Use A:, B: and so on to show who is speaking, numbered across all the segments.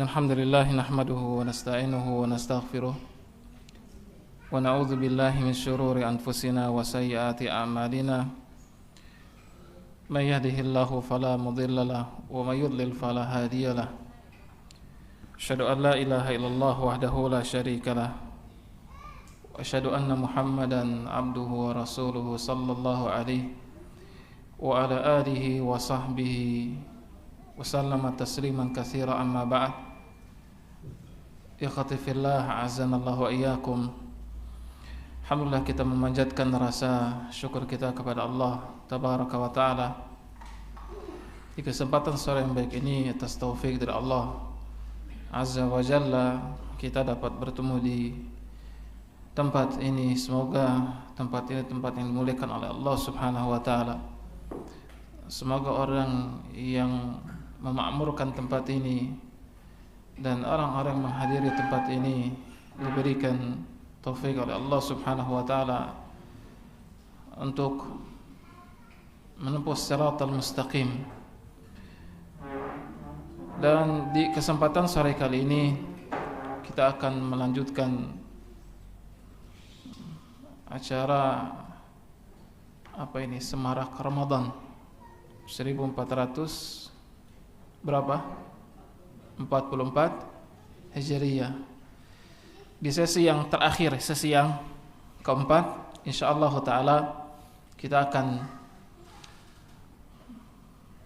A: Alhamdulillah nahmaduhu wa nasta'inuhu wa nastaghfiruh wa na'udzu billahi min syururi anfusina wa sayyiati a'malina may yahdihillahu fala mudilla lahu wa may yudlil fala hadiya lahu asyhadu an la ilaha illallah wahdahu la syarika lahu wa asyhadu anna Muhammadan abduhu wa rasuluhu sallallahu alaihi wa ala alihi wa sahbihi wa sallama tasliman katsira amma ba'd. Ikhwati fillah, azanallahu wa iyyakum. Alhamdulillah, kita memanjatkan rasa syukur kita kepada Allah tabaraka wa taala di kesempatan sore yang baik ini atas taufik dari Allah azza wa jalla kita dapat bertemu di tempat ini. Semoga tempat ini tempat yang dimuliakan oleh Allah subhanahu wa taala. Semoga orang yang memakmurkan tempat ini dan orang-orang yang menghadiri tempat ini diberikan taufik oleh Allah subhanahu wa ta'ala untuk menempuh siratal mustaqim. Dan di kesempatan sore kali ini kita akan melanjutkan acara Semarak Ramadan 1400 berapa? 44 Hijriyah. Di sesi yang terakhir, sesi yang keempat, insyaallah taala kita akan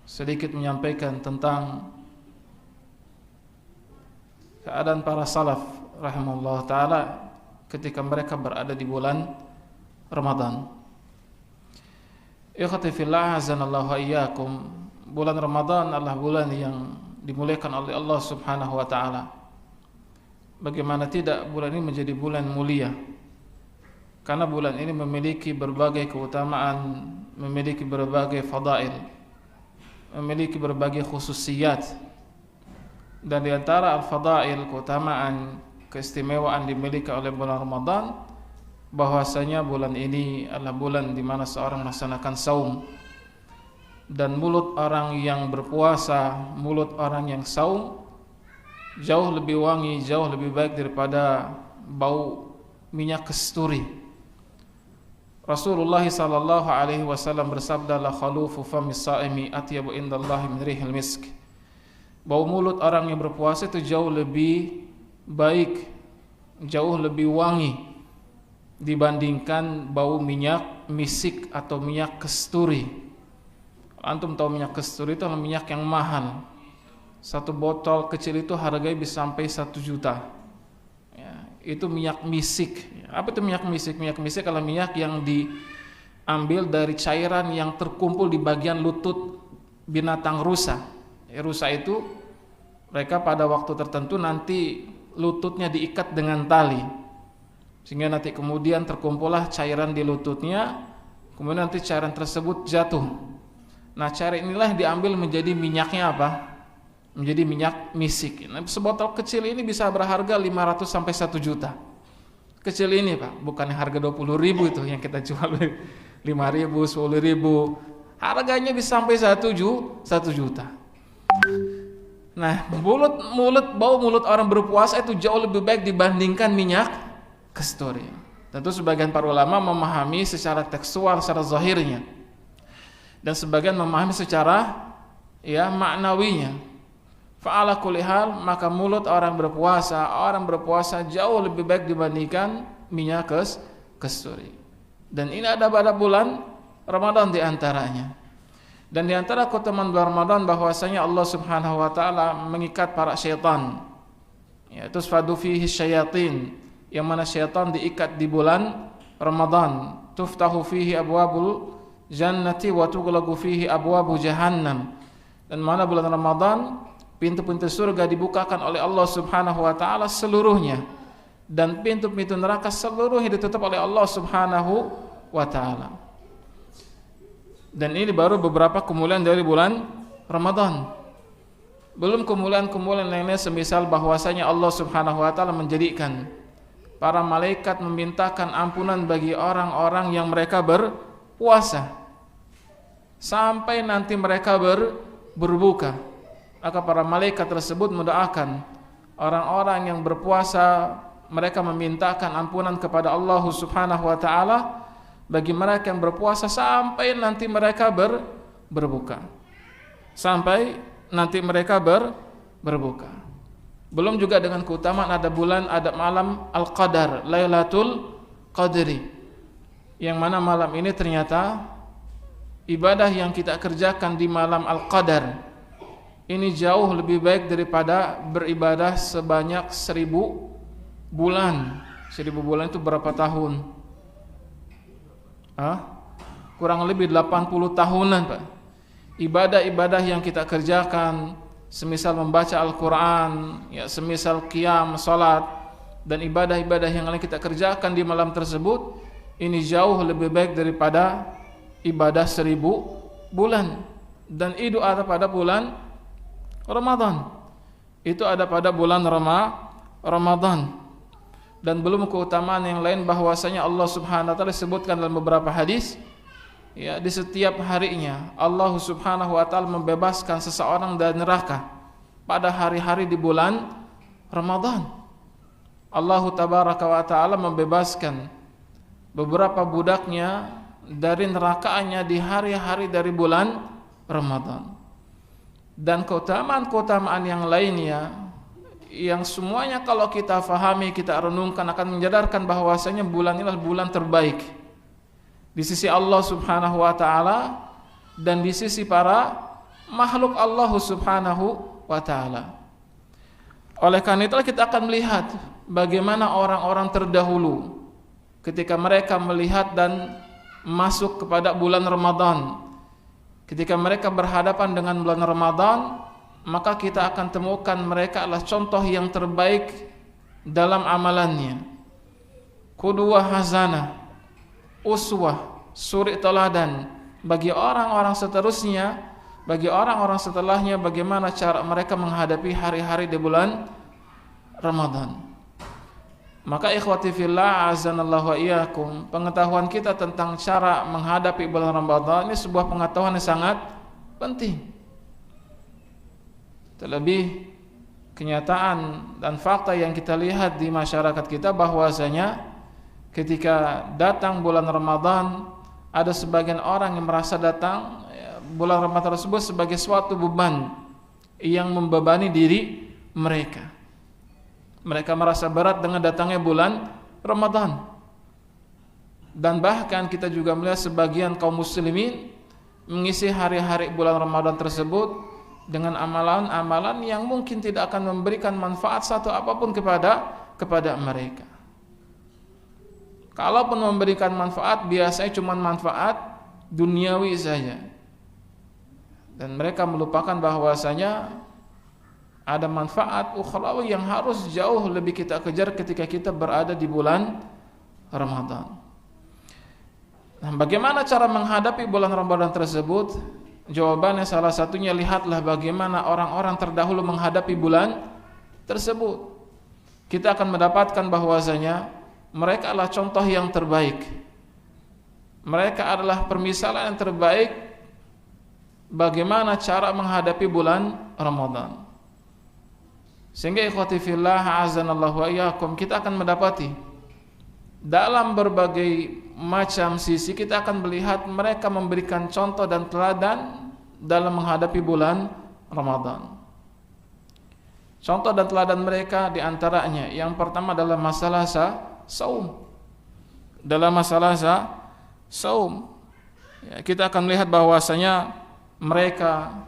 A: sedikit menyampaikan tentang keadaan para salaf rahimahullah taala ketika mereka berada di bulan Ramadan. Ikhwati fillah, azanallahu wa iyyakum. Bulan Ramadan adalah bulan yang dimuliakan oleh Allah subhanahu wa ta'ala. Bagaimana tidak, bulan ini menjadi bulan mulia karena bulan ini memiliki berbagai keutamaan, memiliki berbagai fadail, memiliki berbagai khususiyat. Dan di antara al-fadail, keutamaan, keistimewaan dimiliki oleh bulan Ramadan, bahwasanya bulan ini adalah bulan di mana seorang melaksanakan saum. Dan mulut orang yang berpuasa, mulut orang yang saum jauh lebih wangi, jauh lebih baik daripada bau minyak kasturi. Rasulullah sallallahu alaihi wasallam bersabda, la khalufu famis saimi atyabu indallahi min rihil misk. Bau mulut orang yang berpuasa itu jauh lebih baik, jauh lebih wangi dibandingkan bau minyak misik atau minyak kasturi. Antum tahu minyak kasturi itu adalah minyak yang mahal. Satu botol kecil itu harganya bisa sampai 1 juta ya, itu minyak misik. Apa itu minyak misik? Minyak misik adalah minyak yang diambil dari cairan yang terkumpul di bagian lutut binatang rusa. Rusa itu mereka pada waktu tertentu nanti lututnya diikat dengan tali, sehingga nanti kemudian terkumpullah cairan di lututnya, kemudian nanti cairan tersebut jatuh. Nah, cara inilah diambil menjadi minyaknya apa? Menjadi minyak misik. Nah, sebotol kecil ini bisa berharga 500 sampai 1 juta. Kecil ini, Pak, bukan harga 20.000 itu yang kita jual 5.000, 10.000. Harganya bisa sampai 1 juta. Nah, bau mulut orang berpuasa itu jauh lebih baik dibandingkan minyak kasturi. Tentu sebagian para ulama memahami secara tekstual, secara zahirnya, dan sebagian memahami secara maknawinya. Fa'ala kulli hal, maka mulut orang berpuasa jauh lebih baik dibandingkan minyak kasturi. Dan ini ada pada bulan Ramadan di antaranya. Dan di antara keutamaan bulan Ramadan bahwasanya Allah Subhanahu wa taala mengikat para syaitan. Yaitu fadu fihi syayatin, yang mana syaitan diikat di bulan Ramadan. Tuftahu fihi abwabul jannati wa tughlaqu fihi abwabu jahannam. Dan mana bulan Ramadan pintu-pintu surga dibukakan oleh Allah Subhanahu wa taala seluruhnya, dan pintu-pintu neraka seluruhnya ditutup oleh Allah Subhanahu wa taala. Dan ini baru beberapa kemuliaan dari bulan Ramadan. Belum kemuliaan-kemuliaan lainnya, semisal bahwasanya Allah Subhanahu wa taala menjadikan para malaikat memintakan ampunan bagi orang-orang yang mereka berpuasa sampai nanti mereka berbuka. Maka para malaikat tersebut mendoakan orang-orang yang berpuasa mereka memintakan ampunan kepada Allah Subhanahu wa taala bagi mereka yang berpuasa sampai nanti mereka berbuka. Sampai nanti mereka berbuka. Belum juga dengan keutamaan ada bulan, ada malam Al-Qadar, Lailatul Qadri. Yang mana malam ini ternyata ibadah yang kita kerjakan di malam Al-Qadar ini jauh lebih baik daripada beribadah sebanyak 1000 bulan. 1000 bulan itu berapa tahun? Kurang lebih 80 tahunan, Pak. Ibadah-ibadah yang kita kerjakan, semisal membaca Al-Quran, ya, semisal qiyam, salat, dan ibadah-ibadah yang lain kita kerjakan di malam tersebut, ini jauh lebih baik daripada ibadah 1000 bulan. Dan itu ada pada bulan Ramadan. Itu ada pada bulan Ramadan. Dan belum keutamaan yang lain bahwasanya Allah Subhanahu wa taala sebutkan dalam beberapa hadis, ya, di setiap harinya Allah Subhanahu wa taala membebaskan seseorang dari neraka pada hari-hari di bulan Ramadan. Allah tabaraka wa taala membebaskan beberapa budaknya dari nerakaannya di hari-hari dari bulan Ramadan. Dan keutamaan-keutamaan yang lainnya yang semuanya kalau kita fahami, kita renungkan akan menjadarkan bahwasanya bulan ini adalah bulan terbaik di sisi Allah Subhanahu wa taala dan di sisi para makhluk Allah Subhanahu wa taala. Oleh karena itu kita akan melihat bagaimana orang-orang terdahulu ketika mereka melihat dan masuk kepada bulan Ramadan. Ketika mereka berhadapan dengan bulan Ramadan, maka kita akan temukan mereka adalah contoh yang terbaik dalam amalannya. Qudwah hasanah, uswah, suri teladan bagi orang-orang seterusnya, bagi orang-orang setelahnya bagaimana cara mereka menghadapi hari-hari di bulan Ramadan. Maka ikhwati fillah azanallahu wa iyyakum, pengetahuan kita tentang cara menghadapi bulan Ramadan ini sebuah pengetahuan yang sangat penting. Terlebih kenyataan dan fakta yang kita lihat di masyarakat kita bahwasanya ketika datang bulan Ramadan ada sebagian orang yang merasa datang bulan Ramadan tersebut sebagai suatu beban yang membebani diri mereka. Mereka merasa berat dengan datangnya bulan Ramadan. Dan bahkan kita juga melihat sebagian kaum muslimin mengisi hari-hari bulan Ramadan tersebut dengan amalan-amalan yang mungkin tidak akan memberikan manfaat satu apapun kepada mereka. Kalaupun memberikan manfaat, biasanya cuma manfaat duniawi saja. Dan mereka melupakan bahwasanya ada manfaat ukhrawi yang harus jauh lebih kita kejar ketika kita berada di bulan Ramadan. Nah, bagaimana cara menghadapi bulan Ramadan tersebut? Jawabannya salah satunya lihatlah bagaimana orang-orang terdahulu menghadapi bulan tersebut. Kita akan mendapatkan bahwasanya mereka adalah contoh yang terbaik. Mereka adalah permisalan yang terbaik bagaimana cara menghadapi bulan Ramadan. Sehingga ikhwati fillah azanallahu wa iyyakum, kita akan mendapati dalam berbagai macam sisi kita akan melihat mereka memberikan contoh dan teladan dalam menghadapi bulan Ramadan. Contoh dan teladan mereka diantaranya yang pertama adalah masalah saum. Dalam masalah saum, ya, kita akan melihat bahwasanya mereka,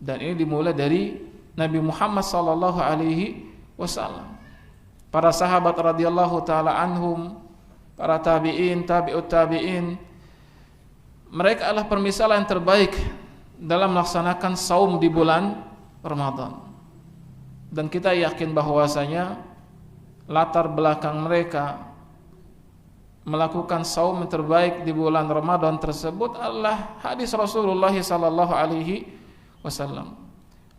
A: dan ini dimulai dari Nabi Muhammad sallallahu alaihi wasallam, para sahabat radhiyallahu taala anhum, para tabi'in, tabi'ut tabi'in, mereka adalah permisalan yang terbaik dalam melaksanakan saum di bulan Ramadan. Dan kita yakin bahwasanya latar belakang mereka melakukan saum yang terbaik di bulan Ramadan tersebut adalah hadis Rasulullah sallallahu alaihi wasallam.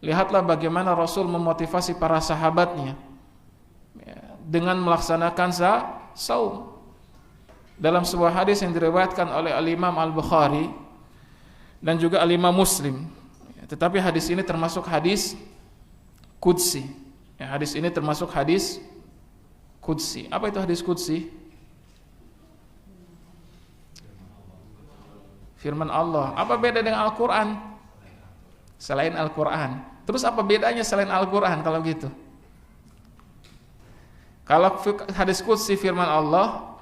A: Lihatlah bagaimana Rasul memotivasi para sahabatnya dengan melaksanakan saum. Dalam sebuah hadis yang diriwayatkan oleh Al-Imam Al-Bukhari dan juga Al-Imam Muslim. Tetapi hadis ini termasuk hadis qudsi. Ya, hadis ini termasuk hadis qudsi. Apa itu hadis qudsi? Firman Allah. Apa beda dengan Al-Quran? Selain Al-Quran. Terus apa bedanya selain Al-Quran kalau gitu? Kalau hadis qudsi firman Allah,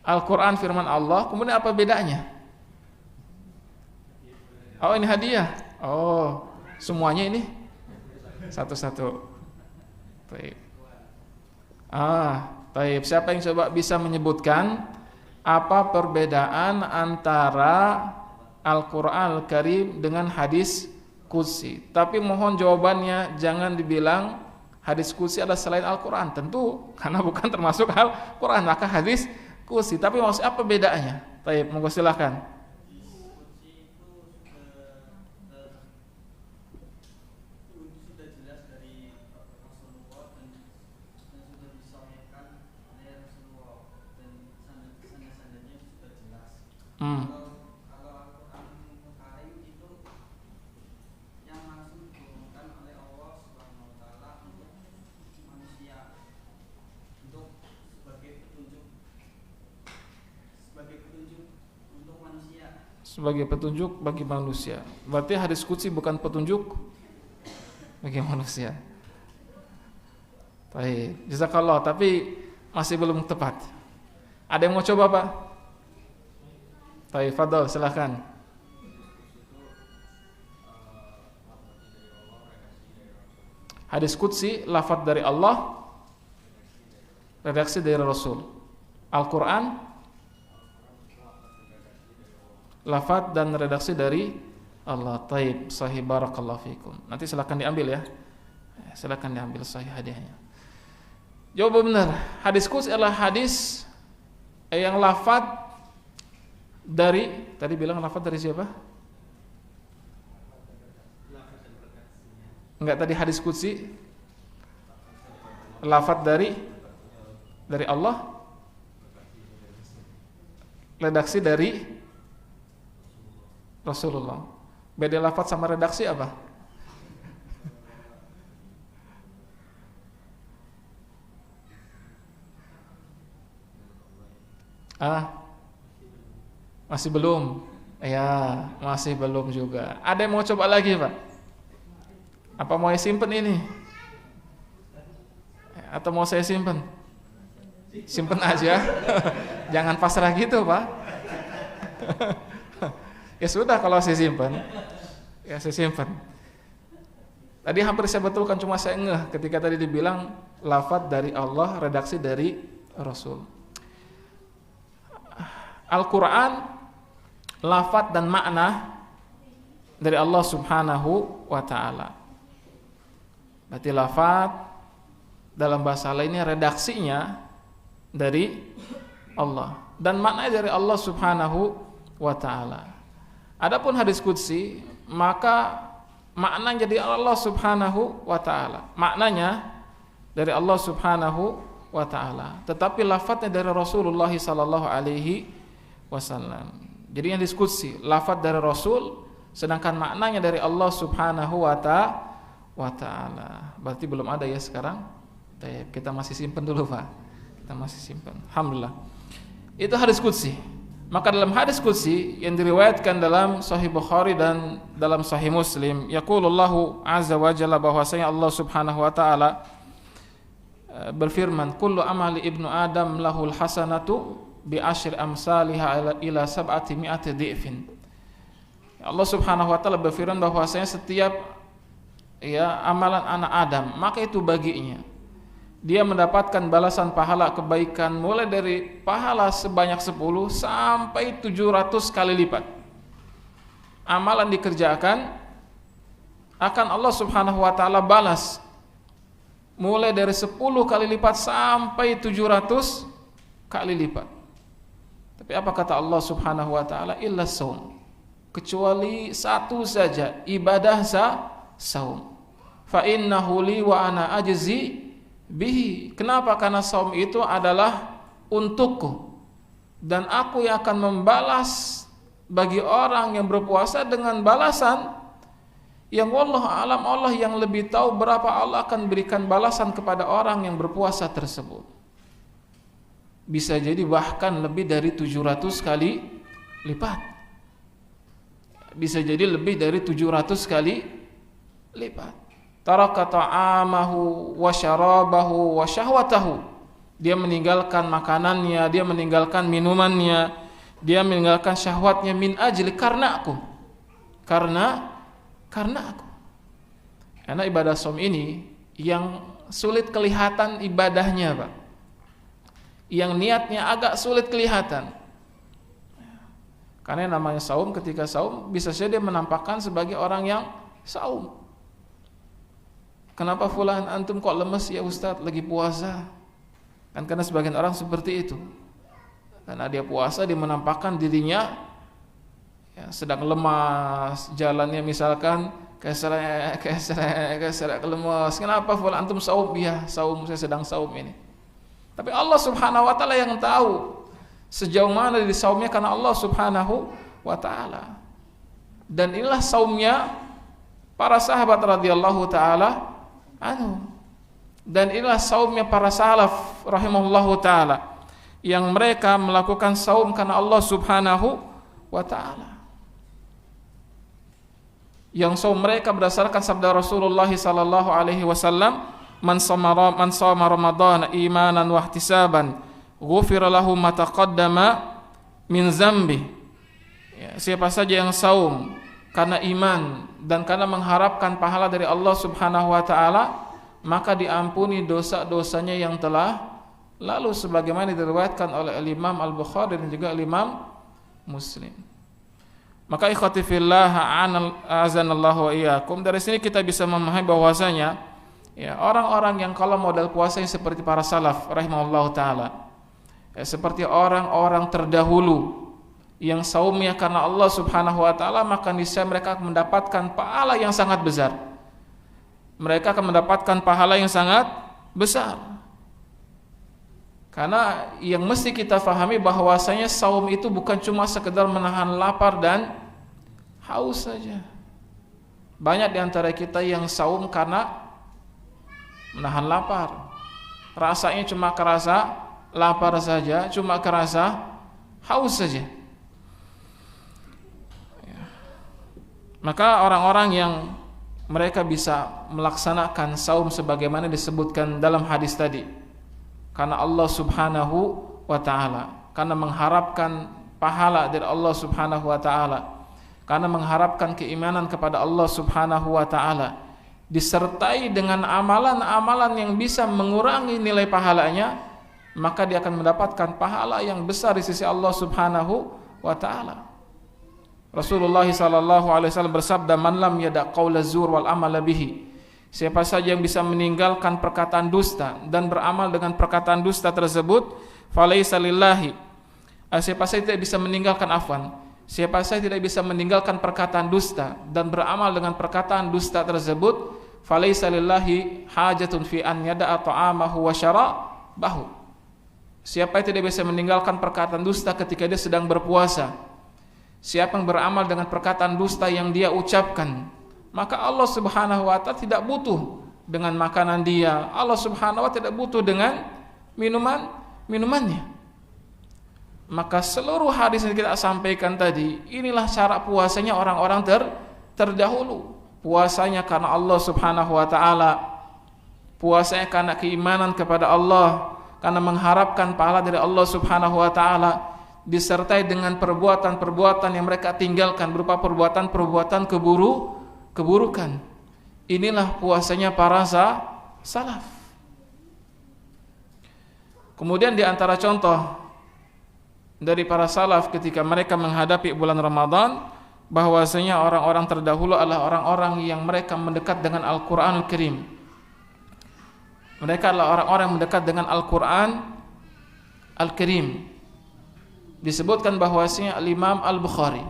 A: Al-Quran firman Allah, kemudian apa bedanya? Oh, ini hadiah. Oh, semuanya ini satu-satu. Baik. Baik. Siapa yang coba bisa menyebutkan apa perbedaan antara Al-Quran Al-Karim dengan hadis qudsi? Tapi mohon jawabannya jangan dibilang hadis qudsi adalah selain Al-Quran. Tentu, karena bukan termasuk Al-Quran, maka hadis qudsi. Tapi maksud apa bedanya? Baik, monggo silakan.
B: Kalau Al-Quran Karim itu yang langsung diturunkan oleh Allah Subhanahu wa taala untuk manusia, untuk sebagai petunjuk untuk manusia.
A: Sebagai petunjuk bagi manusia. Berarti hadis qudsi bukan petunjuk bagi manusia. Baik, jazakallah, tapi masih belum tepat. Ada yang mau coba, Pak? Baik, fadhol, silakan. Hadis qudsi lafaz dari Allah, redaksi dari Rasul. Al-Quran lafaz dan redaksi dari Allah. Taib, sahih, barakallahu fikum. Nanti silakan diambil ya. Silakan diambil sahih hadiahnya. Jawab benar. Hadis qudsi adalah hadis yang lafaz dari, tadi bilang lafaz dari siapa? Enggak, tadi hadis qudsi lafaz dari Allah, redaksi dari Rasulullah. Beda lafaz sama redaksi apa? Masih belum? Ya, masih belum juga. Ada yang mau coba lagi, Pak? Apa mau saya simpen ini? Atau mau saya simpen? Simpen aja. Jangan pasrah gitu, Pak. Ya sudah, kalau saya simpen, ya saya simpen. Tadi hampir saya betulkan, cuma saya ngeh ketika tadi dibilang lafaz dari Allah, redaksi dari Rasul. Al-Quran lafaz dan makna dari Allah Subhanahu wa ta'ala. Berarti lafaz dalam bahasa lainnya redaksinya dari Allah dan maknanya dari Allah Subhanahu wa ta'ala. Adapun hadis qudsi, maka maknanya dari Allah Subhanahu wa ta'ala. Maknanya dari Allah Subhanahu wa ta'ala, tetapi lafaznya dari Rasulullah sallallahu alaihi wasallam. Jadi yang diskusi lafaz dari Rasul, sedangkan maknanya dari Allah Subhanahu wa ta'ala. Berarti belum ada ya sekarang. Kita masih simpan dulu, Pak. Kita masih simpan. Alhamdulillah. Itu hadis qudsi. Maka dalam hadis qudsi yang diriwayatkan dalam Sahih Bukhari dan dalam Sahih Muslim, yaqulullahu azza wa jalla, bahwasanya Allah Subhanahu wa ta'ala berfirman, kullu amali ibnu adam lahul hasanatu bi asyri amsalihha ila sab'ati mi'ati dhi'fin. Allah Subhanahu wa ta'ala berfirman bahwasanya setiap amalan anak Adam, maka itu baginya dia mendapatkan balasan pahala kebaikan mulai dari pahala sebanyak 10 sampai 700 kali lipat. Amalan dikerjakan akan Allah Subhanahu wa ta'ala balas mulai dari 10 kali lipat sampai 700 kali lipat. Tapi apa kata Allah Subhanahu wa ta'ala? Illa saum, kecuali satu saja, ibadah saum. Fa innahu li wa ana ajzi bihi. Kenapa? Karena saum itu adalah untukku dan aku yang akan membalas bagi orang yang berpuasa dengan balasan Yang wallahu alam, Allah yang lebih tahu berapa Allah akan berikan balasan kepada orang yang berpuasa tersebut. Bisa jadi bahkan lebih dari 700 kali lipat. Bisa jadi lebih dari 700 kali lipat. Taraka ta'amahu wa syarabahu wa syahwatahu. Dia meninggalkan makanannya, dia meninggalkan minumannya, dia meninggalkan syahwatnya min ajli, karena aku. Karena aku. Karena ibadah saum ini yang sulit kelihatan ibadahnya, Pak. Yang niatnya agak sulit kelihatan. Karena yang namanya saum, ketika saum bisa saja dia menampakkan sebagai orang yang saum. Kenapa fulan antum kok lemes ya Ustaz, lagi puasa? Kan karena sebagian orang seperti itu. Karena dia puasa, dia menampakkan dirinya ya, sedang lemas, jalannya misalkan keseret lemas. Kenapa fulan antum saum? Ya, saum, saya sedang saum ini. Tapi Allah Subhanahu wa taala yang tahu sejauh mana dari saumnya, karena Allah Subhanahu wa taala. Dan inilah saumnya para sahabat radhiyallahu taala anhu. Dan inilah saumnya para salaf rahimahullahu taala, yang mereka melakukan saum karena Allah Subhanahu wa taala. Yang saum mereka berdasarkan sabda Rasulullah sallallahu alaihi wasallam, man shoma Ramadan imanan wa ihtisaban ghufira lahu ma taqaddama min zambi. Ya, siapa saja yang saum karena iman dan karena mengharapkan pahala dari Allah Subhanahu wa taala, maka diampuni dosa-dosanya yang telah lalu, sebagaimana diriwayatkan oleh Imam Al-Bukhari dan juga Imam Muslim. Maka ikhwati fillah azanallahu wa iyyakum, dari sini kita bisa memahami bahwasanya ya, orang-orang yang kalau modal puasanya seperti para salaf rahimahullahu taala, ya, seperti orang-orang terdahulu yang saumnya karena Allah Subhanahu wa taala, maka niscaya mereka akan mendapatkan pahala yang sangat besar. Mereka akan mendapatkan pahala yang sangat besar. Karena yang mesti kita fahami bahwasanya saum itu bukan cuma sekedar menahan lapar dan haus saja. Banyak di antara kita yang saum karena menahan lapar. Rasanya cuma kerasa lapar saja, cuma kerasa haus saja. Maka orang-orang yang mereka bisa melaksanakan saum sebagaimana disebutkan dalam hadis tadi, karena Allah Subhanahu wa taala, karena mengharapkan pahala dari Allah Subhanahu wa taala, karena mengharapkan keimanan kepada Allah Subhanahu wa taala, disertai dengan amalan-amalan yang bisa mengurangi nilai pahalanya, maka dia akan mendapatkan pahala yang besar di sisi Allah Subhanahu wa taala. Rasulullah sallallahu alaihi wasallam bersabda, "Man lam yada' qaula zur wal amala bihi." Siapa saja yang bisa meninggalkan perkataan dusta dan beramal dengan perkataan dusta tersebut, falaisa lillahi. Siapa saja tidak bisa meninggalkan siapa saja tidak bisa meninggalkan perkataan dusta dan beramal dengan perkataan dusta tersebut, falaisa lillahi hajatun fi an yada'a ta'amahu wa syarabahu. Siapa yang tidak bisa meninggalkan perkataan dusta ketika dia sedang berpuasa, siapa yang beramal dengan perkataan dusta yang dia ucapkan, maka Allah Subhanahu wa taala tidak butuh dengan makanan dia. Allah Subhanahu wa taala tidak butuh dengan minumannya. Maka seluruh hadis yang kita sampaikan tadi, inilah cara puasanya orang-orang terdahulu. Puasanya karena Allah Subhanahu wa taala, puasanya karena keimanan kepada Allah, karena mengharapkan pahala dari Allah Subhanahu wa taala, disertai dengan perbuatan-perbuatan yang mereka tinggalkan berupa perbuatan-perbuatan keburukan. Inilah puasanya para salaf. Kemudian di antara contoh dari para salaf ketika mereka menghadapi bulan Ramadan, bahwasanya orang-orang terdahulu adalah orang-orang yang mereka mendekat dengan Al-Qur'anul Karim. Mereka adalah orang-orang yang mendekat dengan Al-Qur'an Al-Karim. Disebutkan bahwasanya Al-Imam Al-Bukhari.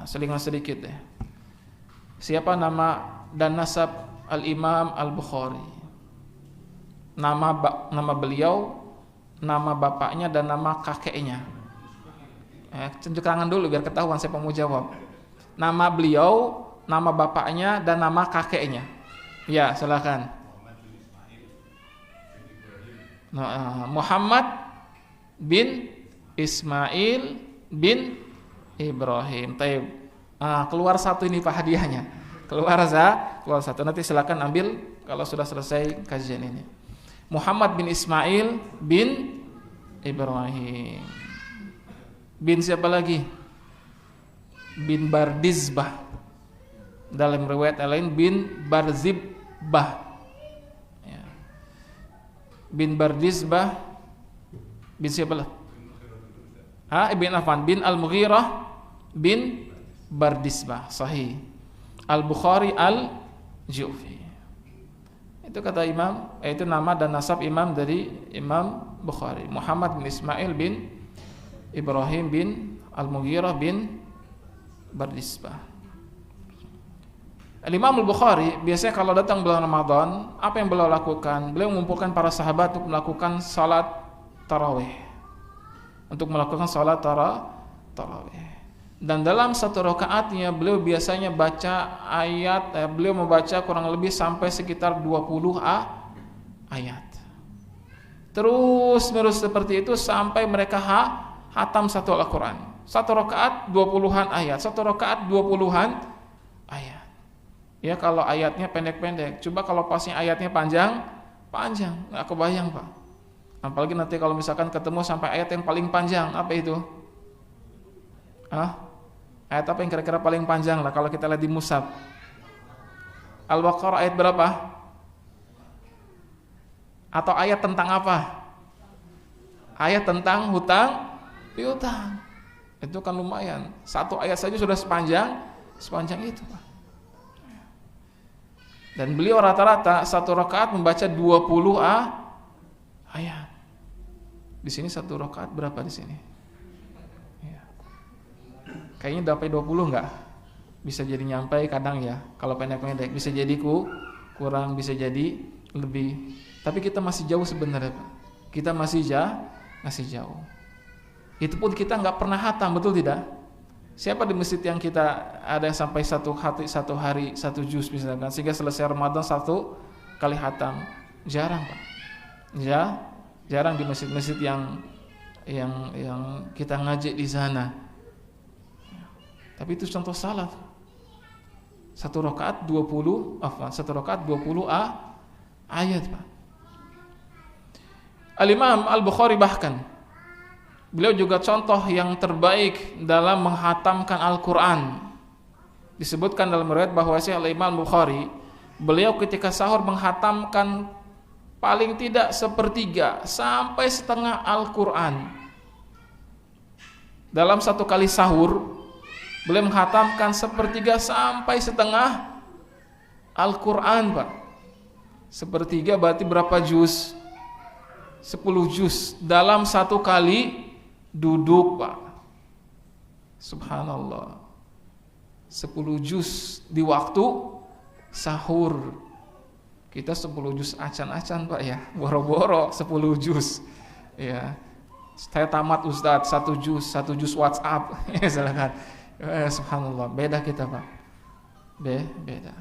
A: Selingan sedikit deh. Siapa nama dan nasab Al-Imam Al-Bukhari? Nama beliau, nama bapaknya dan nama kakeknya. Tunjuk tangan dulu biar ketahuan siapa mau jawab. Nama beliau, nama bapaknya, dan nama kakeknya. Ya, silakan. Muhammad bin Ismail bin Ibrahim. Taib. Keluar satu ini Pak hadiahnya. Keluar satu. Nanti silakan ambil kalau sudah selesai kajian ini. Muhammad bin Ismail bin Ibrahim. Bin siapa lagi? Bin Bardizbah. Dalam riwayat lain bin Barzibah. Ya. Bin Bardizbah. Bin siapa lagi? Ibn Affan bin Al-Mughirah bin Bardizbah. Sahih. Al-Bukhari Al-Ju'fi. Itu kata Imam, itu nama dan nasab imam dari Imam Bukhari. Muhammad bin Ismail bin Ibrahim bin Al-Mughirah bin Bardizbah. Imam Al-Bukhari biasanya kalau datang bulan Ramadan, apa yang beliau lakukan? Beliau mengumpulkan para sahabat untuk melakukan salat tarawih. Tarawih. Dan dalam satu rakaatnya beliau biasanya baca ayat, beliau membaca kurang lebih sampai sekitar 20 ayat. Terus menerus seperti itu sampai mereka hatam satu Al-Quran. Satu rakaat 20-an ayat, satu rakaat 20-an ayat. Ya kalau ayatnya pendek-pendek, coba kalau pasnya ayatnya panjang, nggak kebayang Pak. Apalagi nanti kalau misalkan ketemu sampai ayat yang paling panjang, apa itu? Ayat apa yang kira-kira paling panjang lah kalau kita lihat di mushaf? Al-Baqarah ayat berapa? Atau ayat tentang apa? Ayat tentang hutang piutang. Itu kan lumayan. Satu ayat saja sudah sepanjang itu, Pak. Dan beliau rata-rata satu rakaat membaca 20 ayat. Di sini satu rakaat berapa di sini? Kayaknya dapat 20 enggak? Bisa jadi nyampe kadang ya. Kalau pendek-pendek bisa jadi kurang, bisa jadi lebih. Tapi kita masih jauh sebenarnya, Pak. Kita masih jauh. Itu pun kita enggak pernah hatam, betul tidak? Siapa di masjid yang kita ada yang sampai satu hari satu juz misalkan, sehingga selesai Ramadan satu kali hatam? Jarang, Pak. Ya, jarang di masjid-masjid yang kita ngaji di sana. Tapi itu contoh salat. Satu rakaat 20 ayat, Pak. Al-Imam Al-Bukhari bahkan beliau juga contoh yang terbaik dalam menghatamkan Al-Quran. Disebutkan dalam riwayat bahwa Al-Imam Al-Bukhari beliau ketika sahur menghatamkan paling tidak sepertiga sampai setengah Al-Quran. Dalam satu kali sahur beliau menghatamkan sepertiga sampai setengah Al-Quran, Pak. Sepertiga berarti berapa juz? 10 juz dalam satu kali duduk, Pak. Subhanallah. 10 juz di waktu sahur. Kita 10 juz acan-acan, Pak ya. Boro-boro 10 juz. Ya. Saya tamat Ustadz 1 juz WhatsApp. Ya, silakan. Subhanallah, beda kita, Pak. Beda.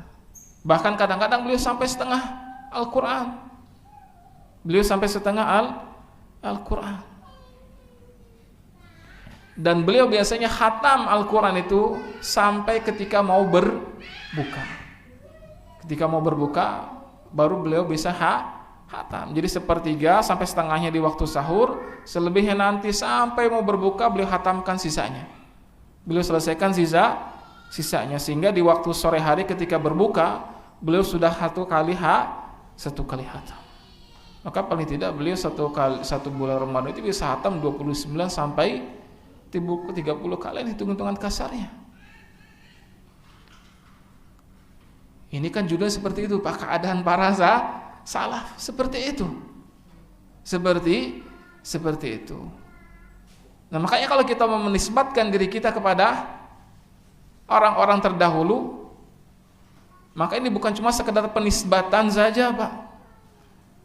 A: Bahkan kadang-kadang beliau sampai setengah Al-Quran. Al-Quran. Dan beliau biasanya khatam Al-Quran itu sampai ketika mau berbuka. Ketika mau berbuka, baru beliau bisa khatam. Jadi sepertiga sampai setengahnya di waktu sahur, selebihnya nanti sampai mau berbuka beliau khatamkan sisanya. Beliau selesaikan sisanya sehingga di waktu sore hari ketika berbuka beliau sudah satu kali hatam. Maka paling tidak beliau satu bulan Ramadan itu bisa hatam 29 sampai 30 kali, hitung-hitungan kasarnya. Ini kan juga seperti itu, Pak, keadaan para salaf seperti itu. Seperti itu. Nah, makanya kalau kita menisbatkan diri kita kepada orang-orang terdahulu, maka ini bukan cuma sekedar penisbatan saja, Pak.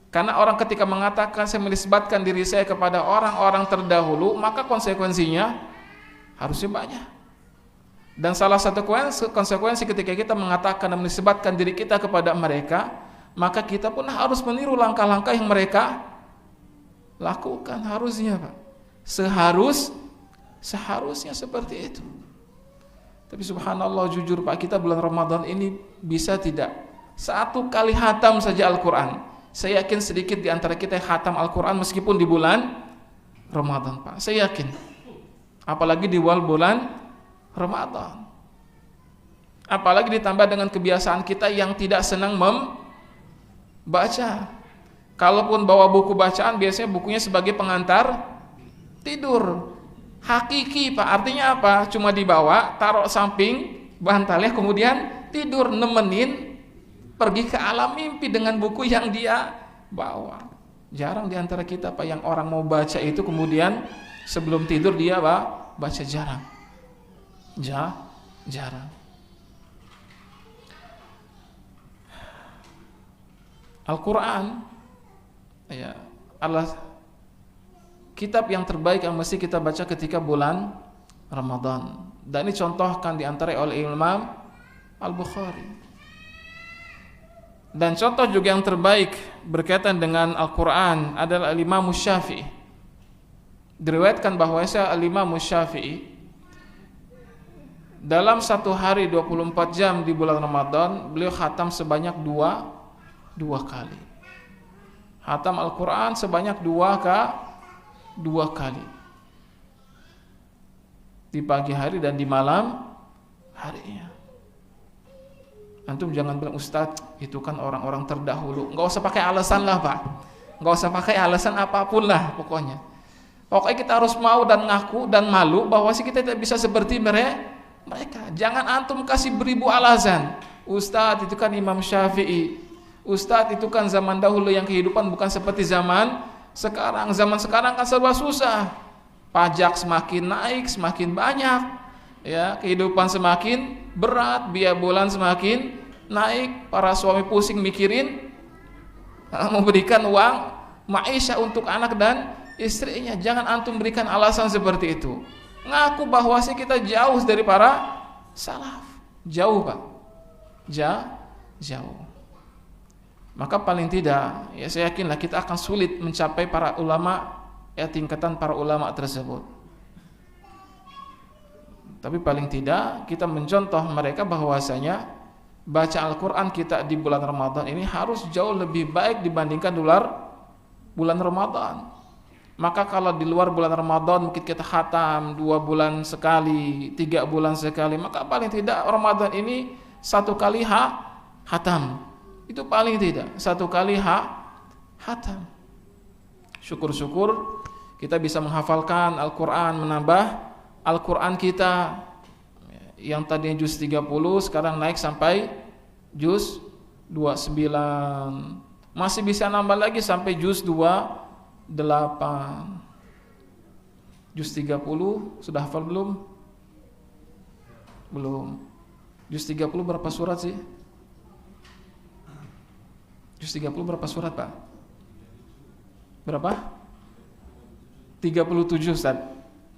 A: Karena orang ketika mengatakan saya menisbatkan diri saya kepada orang-orang terdahulu, maka konsekuensinya Harusnya banyak. Dan salah satu konsekuensi ketika kita mengatakan dan menisbatkan diri kita kepada mereka, maka kita pun harus meniru langkah-langkah yang mereka lakukan. Harusnya Pak, seharusnya seperti itu. Tapi subhanallah, jujur Pak, kita bulan Ramadan ini bisa tidak 1 kali khatam saja Al-Quran. Saya yakin sedikit di antara kita yang khatam Al-Quran meskipun di bulan Ramadan Pak, saya yakin. Apalagi di bulan Ramadan. Apalagi ditambah dengan kebiasaan kita yang tidak senang membaca. Kalaupun bawa buku bacaan, biasanya bukunya sebagai pengantar tidur. Hakiki Pak, artinya apa? Cuma dibawa, taruh samping bantalnya, kemudian tidur, nemenin pergi ke alam mimpi dengan buku yang dia bawa. Jarang di antara kita Pak yang orang mau baca itu kemudian sebelum tidur dia baca, jarang. Al-Quran ya adalah kitab yang terbaik yang mesti kita baca ketika bulan Ramadan. Dan ini contohkan diantara oleh Imam Al-Bukhari. Dan contoh juga yang terbaik berkaitan dengan Al-Quran adalah Imam Syafi'i. Diriwayatkan bahwa Imam Syafi'i dalam 1 hari 24 jam di bulan Ramadan beliau khatam sebanyak dua kali. Khatam Al-Quran sebanyak dua kali, di pagi hari dan di malam harinya. Antum jangan bilang, Ustadz itu kan orang-orang terdahulu. Nggak usah pakai alasan lah Pak, nggak usah pakai alasan apapun lah pokoknya kita harus mau dan ngaku dan malu bahwa kita tidak bisa seperti mereka. Jangan antum kasih beribu alasan. Ustadz itu kan Imam Syafi'i, Ustadz itu kan zaman dahulu yang kehidupan bukan seperti zaman sekarang. Zaman sekarang kan serba susah, pajak semakin naik, semakin banyak, ya, kehidupan semakin berat, biaya bulan semakin naik, para suami pusing mikirin memberikan uang maisha untuk anak dan istrinya. Jangan antum berikan alasan seperti itu. Ngaku bahwa kita jauh dari para salaf, jauh Pak, jauh. Maka paling tidak, ya saya yakinlah kita akan sulit mencapai para ulama, ya tingkatan para ulama tersebut. Tapi paling tidak kita mencontoh mereka bahwasanya baca Al-Quran kita di bulan Ramadan ini harus jauh lebih baik dibandingkan bulan Ramadan. Maka kalau di luar bulan Ramadan mungkin kita khatam 2 bulan sekali, 3 bulan sekali, maka paling tidak Ramadan ini 1 kali khatam. Itu paling tidak 1 kali khatam. Syukur-syukur kita bisa menghafalkan Al-Quran, menambah Al-Quran kita yang tadinya juz 30 sekarang naik sampai juz 29. Masih bisa nambah lagi sampai juz 28. Juz 30 sudah hafal belum? Belum. Juz 30 berapa surat sih? Juz 30 berapa surat Pak? Berapa? 37 Ustaz.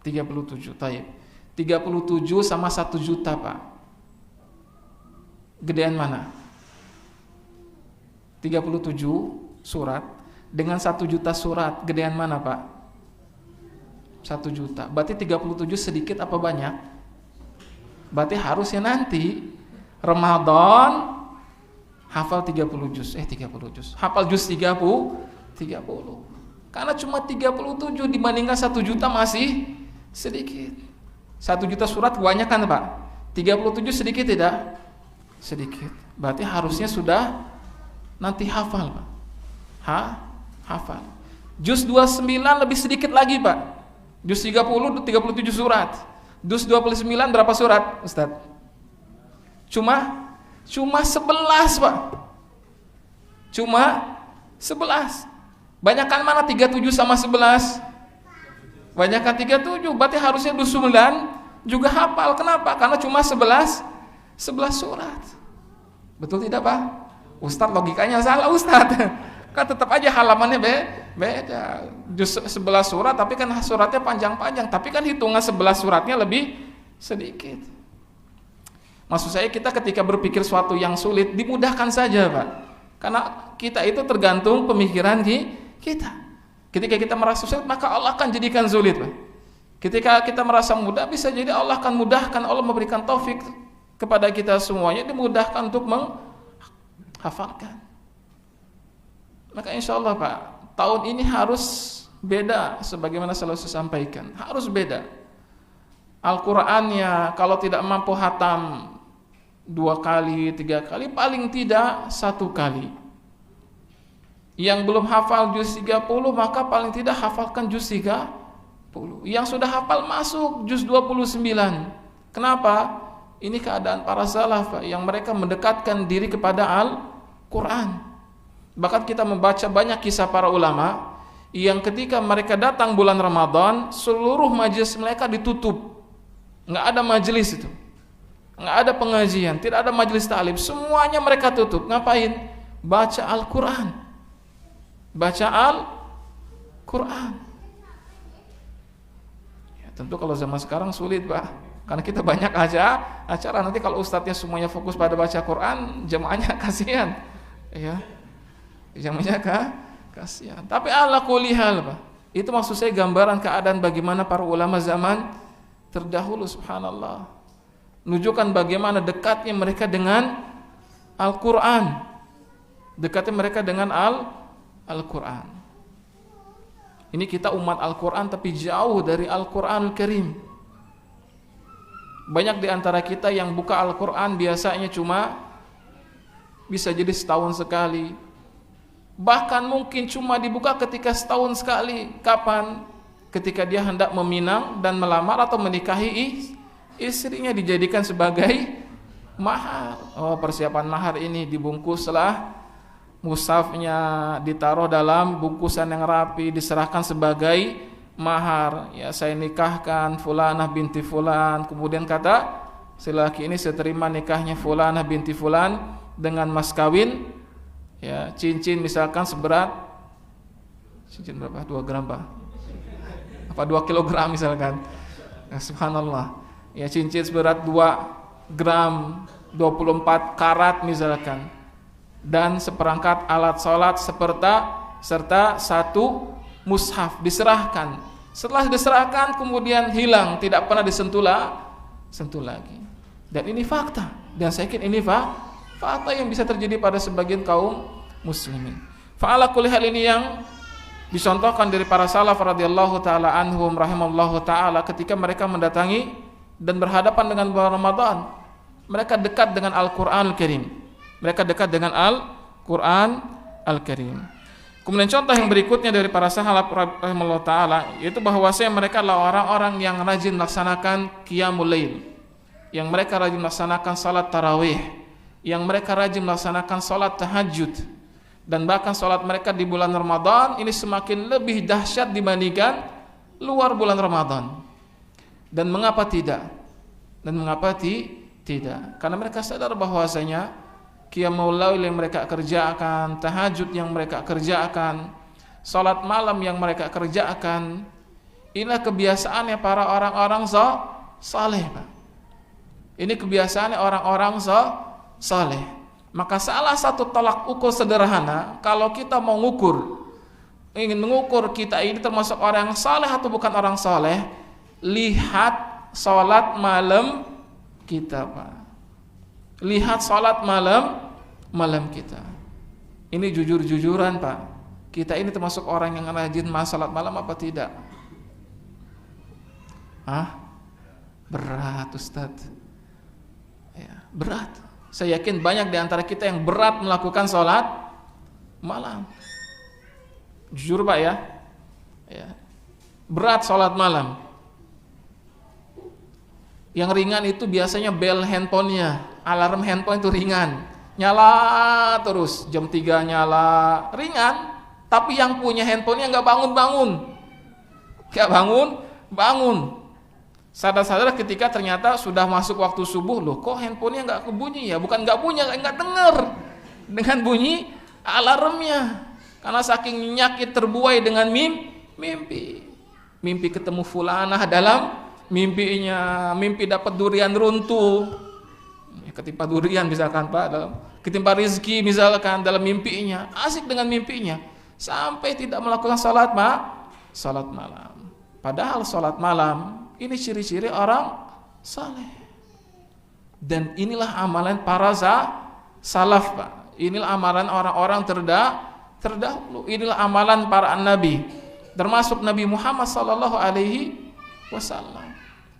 A: 37, taib. 37 sama 1 juta Pak. Gedean mana? 37 surat dengan 1 juta surat, gedean mana Pak? 1 juta. Berarti 37 sedikit apa banyak? Berarti harusnya nanti Ramadan hafal 30 juz. Hafal juz 30. Karena cuma 37 dibandingkan 1 juta masih sedikit. 1 juta surat kebanyakan Pak. 37 sedikit tidak? Sedikit. Berarti harusnya sudah nanti hafal Pak. Hafal. Juz 29 lebih sedikit lagi Pak. Juz 30 37 surat. Juz 29 berapa surat Ustaz? Cuma 11 Pak. Cuma 11. Banyakan mana 37 sama 11? Banyakan 37. Berarti harusnya 29 juga hafal. Kenapa? Karena cuma 11 surat. Betul tidak Pak? Ustaz logikanya salah Ustaz. Kan tetap aja halamannya Beda. Juz 11 surat tapi kan suratnya panjang-panjang, tapi kan hitungan 11 suratnya lebih sedikit. Maksud saya kita ketika berpikir suatu yang sulit dimudahkan saja, Pak. Karena kita itu tergantung pemikiran kita. Ketika kita merasa sulit, maka Allah akan jadikan sulit, Pak. Ketika kita merasa mudah, bisa jadi Allah akan mudahkan, Allah memberikan taufik kepada kita semuanya, dimudahkan untuk menghafalkan. Maka insya Allah, Pak, tahun ini harus beda, sebagaimana selalu saya sampaikan, harus beda. Al-Qur'annya kalau tidak mampu hatam 2 kali, 3 kali, paling tidak 1 kali. Yang belum hafal juz 30, maka paling tidak hafalkan juz 30. Yang sudah hafal masuk juz 29. Kenapa? Ini keadaan para salaf, Pak, yang mereka mendekatkan diri kepada Al-Qur'an. Bahkan kita membaca banyak kisah para ulama yang ketika mereka datang bulan Ramadan, seluruh majelis mereka ditutup. Nggak ada majelis itu. Nggak ada pengajian, tidak ada majelis ta'lim. Semuanya mereka tutup. Ngapain? Baca Al-Quran. Baca Al-Quran. Ya, tentu kalau zaman sekarang sulit, Pak. Karena kita banyak acara. Nanti kalau ustadznya semuanya fokus pada baca Quran, jemaahnya kasihan. Ya. Jamaahnya kasihan. Tapi ala kulli hal, Pak. Itu maksud saya gambaran keadaan bagaimana para ulama zaman terdahulu, subhanallah. Menunjukkan bagaimana dekatnya mereka dengan Al-Qur'an. Dekatnya mereka dengan Al-Qur'an. Ini kita umat Al-Qur'an tapi jauh dari Al-Qur'anul Karim. Banyak di antara kita yang buka Al-Qur'an biasanya cuma bisa jadi setahun sekali. Bahkan mungkin cuma dibuka ketika setahun sekali. Kapan? Ketika dia hendak meminang dan melamar atau menikahi istrinya, dijadikan sebagai mahar. Oh, persiapan mahar ini dibungkuslah, mushafnya ditaruh dalam bungkusan yang rapi, diserahkan sebagai mahar. Ya, saya nikahkan fulanah binti fulan. Kemudian kata si laki ini, saya terima nikahnya fulanah binti fulan dengan mas kawin. Ya, cincin misalkan seberat, cincin berapa? 2 gram, Pak? Apa 2 kilogram misalkan? Ya, subhanallah. Ya, cincin seberat 2 gram 24 karat misalkan. Dan seperangkat alat sholat serta 1 mushaf diserahkan. Setelah diserahkan kemudian hilang, tidak pernah sentuh lagi. Dan ini fakta. Dan saya yakin ini fakta yang bisa terjadi pada sebagian kaum muslimin. Fa'ala kulli hal ini yang dicontohkan dari para salaf radhiyallahu taala anhum rahimallahu taala ketika mereka mendatangi dan berhadapan dengan bulan Ramadan. Mereka dekat dengan Al-Qur'anul Karim. Mereka dekat dengan Al-Qur'an Al-Karim. Kemudian contoh yang berikutnya dari para sahabat rahimallahu taala yaitu bahwasanya mereka adalah orang-orang yang rajin melaksanakan qiyamul lail. Yang mereka rajin melaksanakan salat tarawih. Yang mereka rajin melaksanakan sholat tahajud. Dan bahkan sholat mereka di bulan Ramadan ini semakin lebih dahsyat dibandingkan luar bulan Ramadan. Dan mengapa tidak? Tidak? Karena mereka sadar bahwasanya qiyamul lail yang mereka kerjakan, tahajud yang mereka kerjakan, sholat malam yang mereka kerjakan, inilah kebiasaannya para orang-orang saleh, Pak. Ini kebiasaannya orang-orang saleh. Maka salah satu tolak ukur sederhana kalau kita mau ingin mengukur kita ini termasuk orang yang saleh atau bukan orang saleh, lihat salat malam kita, Pak. Lihat salat malam kita. Ini jujur-jujuran, Pak. Kita ini termasuk orang yang rajin salat malam apa tidak? Berat, Ustaz. Ya, berat. Saya yakin banyak di antara kita yang berat melakukan sholat malam. Jujur, Pak, ya. Berat sholat malam. Yang ringan itu biasanya bel handphonenya, alarm handphone itu ringan, nyala terus, jam 3 nyala, ringan. Tapi yang punya handphonenya nggak bangun. Sadar-sadar ketika ternyata sudah masuk waktu subuh, loh kok handphonenya nggak kebunyi ya? Bukan nggak bunyi, nggak dengar dengan bunyi alarmnya. Karena saking nyenyaknya terbuai dengan mimpi. Mimpi ketemu fulanah dalam mimpinya, mimpi dapat durian runtuh, ketimpa durian misalkan Pak, ketimpa rizki misalkan dalam mimpinya, asik dengan mimpinya, sampai tidak melakukan salat malam. Padahal salat malam ini ciri-ciri orang saleh. Dan inilah amalan para salaf Pak. Inilah amalan orang-orang terdahulu. Inilah amalan para nabi, termasuk Nabi Muhammad sallallahu alaihi wasallam.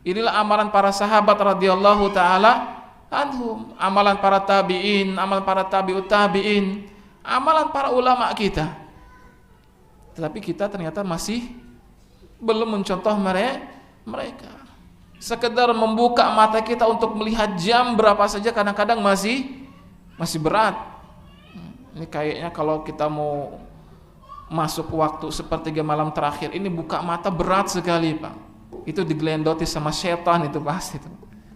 A: Inilah amalan para sahabat radhiyallahu taala anhum, amalan para tabi'in, amalan para tabi'ut tabi'in, amalan para ulama kita. Tetapi kita ternyata masih belum mencontoh mereka. Sekedar membuka mata kita untuk melihat jam berapa saja kadang-kadang masih berat. Ini kayaknya kalau kita mau masuk waktu sepertiga malam terakhir ini buka mata berat sekali Pak. Itu digelendoti sama setan, itu pasti itu.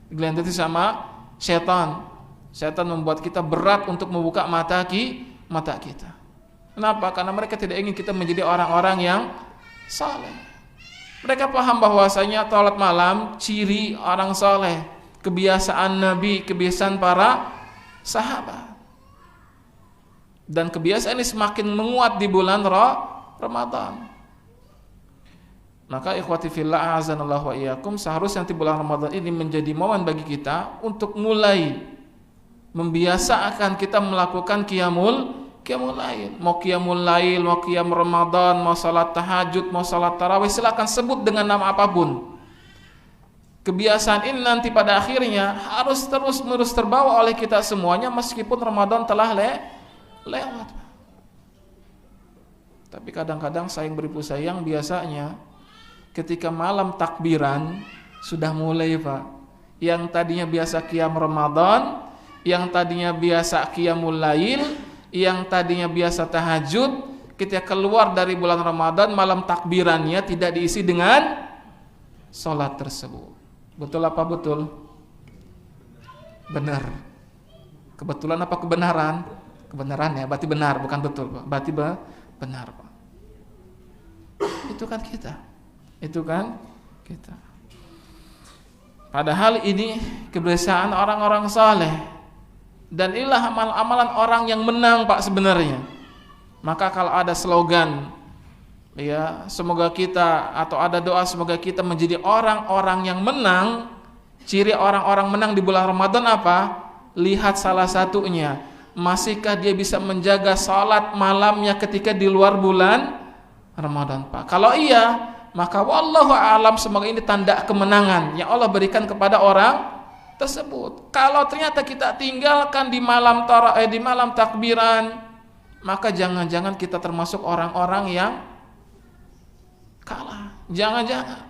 A: Digelendoti sama setan. Setan membuat kita berat untuk membuka mata kita. Kenapa? Karena mereka tidak ingin kita menjadi orang-orang yang saleh. Mereka paham bahwasanya salat malam ciri orang saleh, kebiasaan Nabi, kebiasaan para sahabat. Dan kebiasaan ini semakin menguat di bulan Ramadan. Maka ikhwati fillah azanallahu wa iyyakum, seharusnya nanti bulan Ramadan ini menjadi momen bagi kita untuk mulai membiasakan kita melakukan qiyamul lail. Mau qiyamul lail, mau qiyam Ramadan, mau salat tahajud, mau salat tarawih, silakan sebut dengan nama apapun. Kebiasaan ini nanti pada akhirnya harus terus-menerus terbawa oleh kita semuanya meskipun Ramadan telah lewat. Tapi kadang-kadang sayang beribu sayang, biasanya ketika malam takbiran sudah mulai Pak, yang tadinya biasa qiyam Ramadan, yang tadinya biasa qiyamul lail, yang tadinya biasa tahajud, ketika keluar dari bulan Ramadan malam takbirannya tidak diisi dengan sholat tersebut. Betul apa betul? Benar. Kebetulan apa kebenaran? Kebenaran ya, berarti benar, bukan betul Pak. Berarti benar Pak. Itu kan kita. Padahal ini kebiasaan orang-orang saleh. Dan inilah amalan orang yang menang Pak sebenarnya. Maka kalau ada slogan ya, semoga kita, atau ada doa semoga kita menjadi orang-orang yang menang. Ciri orang-orang menang di bulan Ramadan apa? Lihat salah satunya, masihkah dia bisa menjaga salat malamnya ketika di luar bulan Ramadan Pak? Kalau iya, maka wallahu a'lam, semoga ini tanda kemenangan yang Allah berikan kepada orang tersebut. Kalau ternyata kita tinggalkan di malam takbiran, maka jangan-jangan kita termasuk orang-orang yang kalah. Jangan-jangan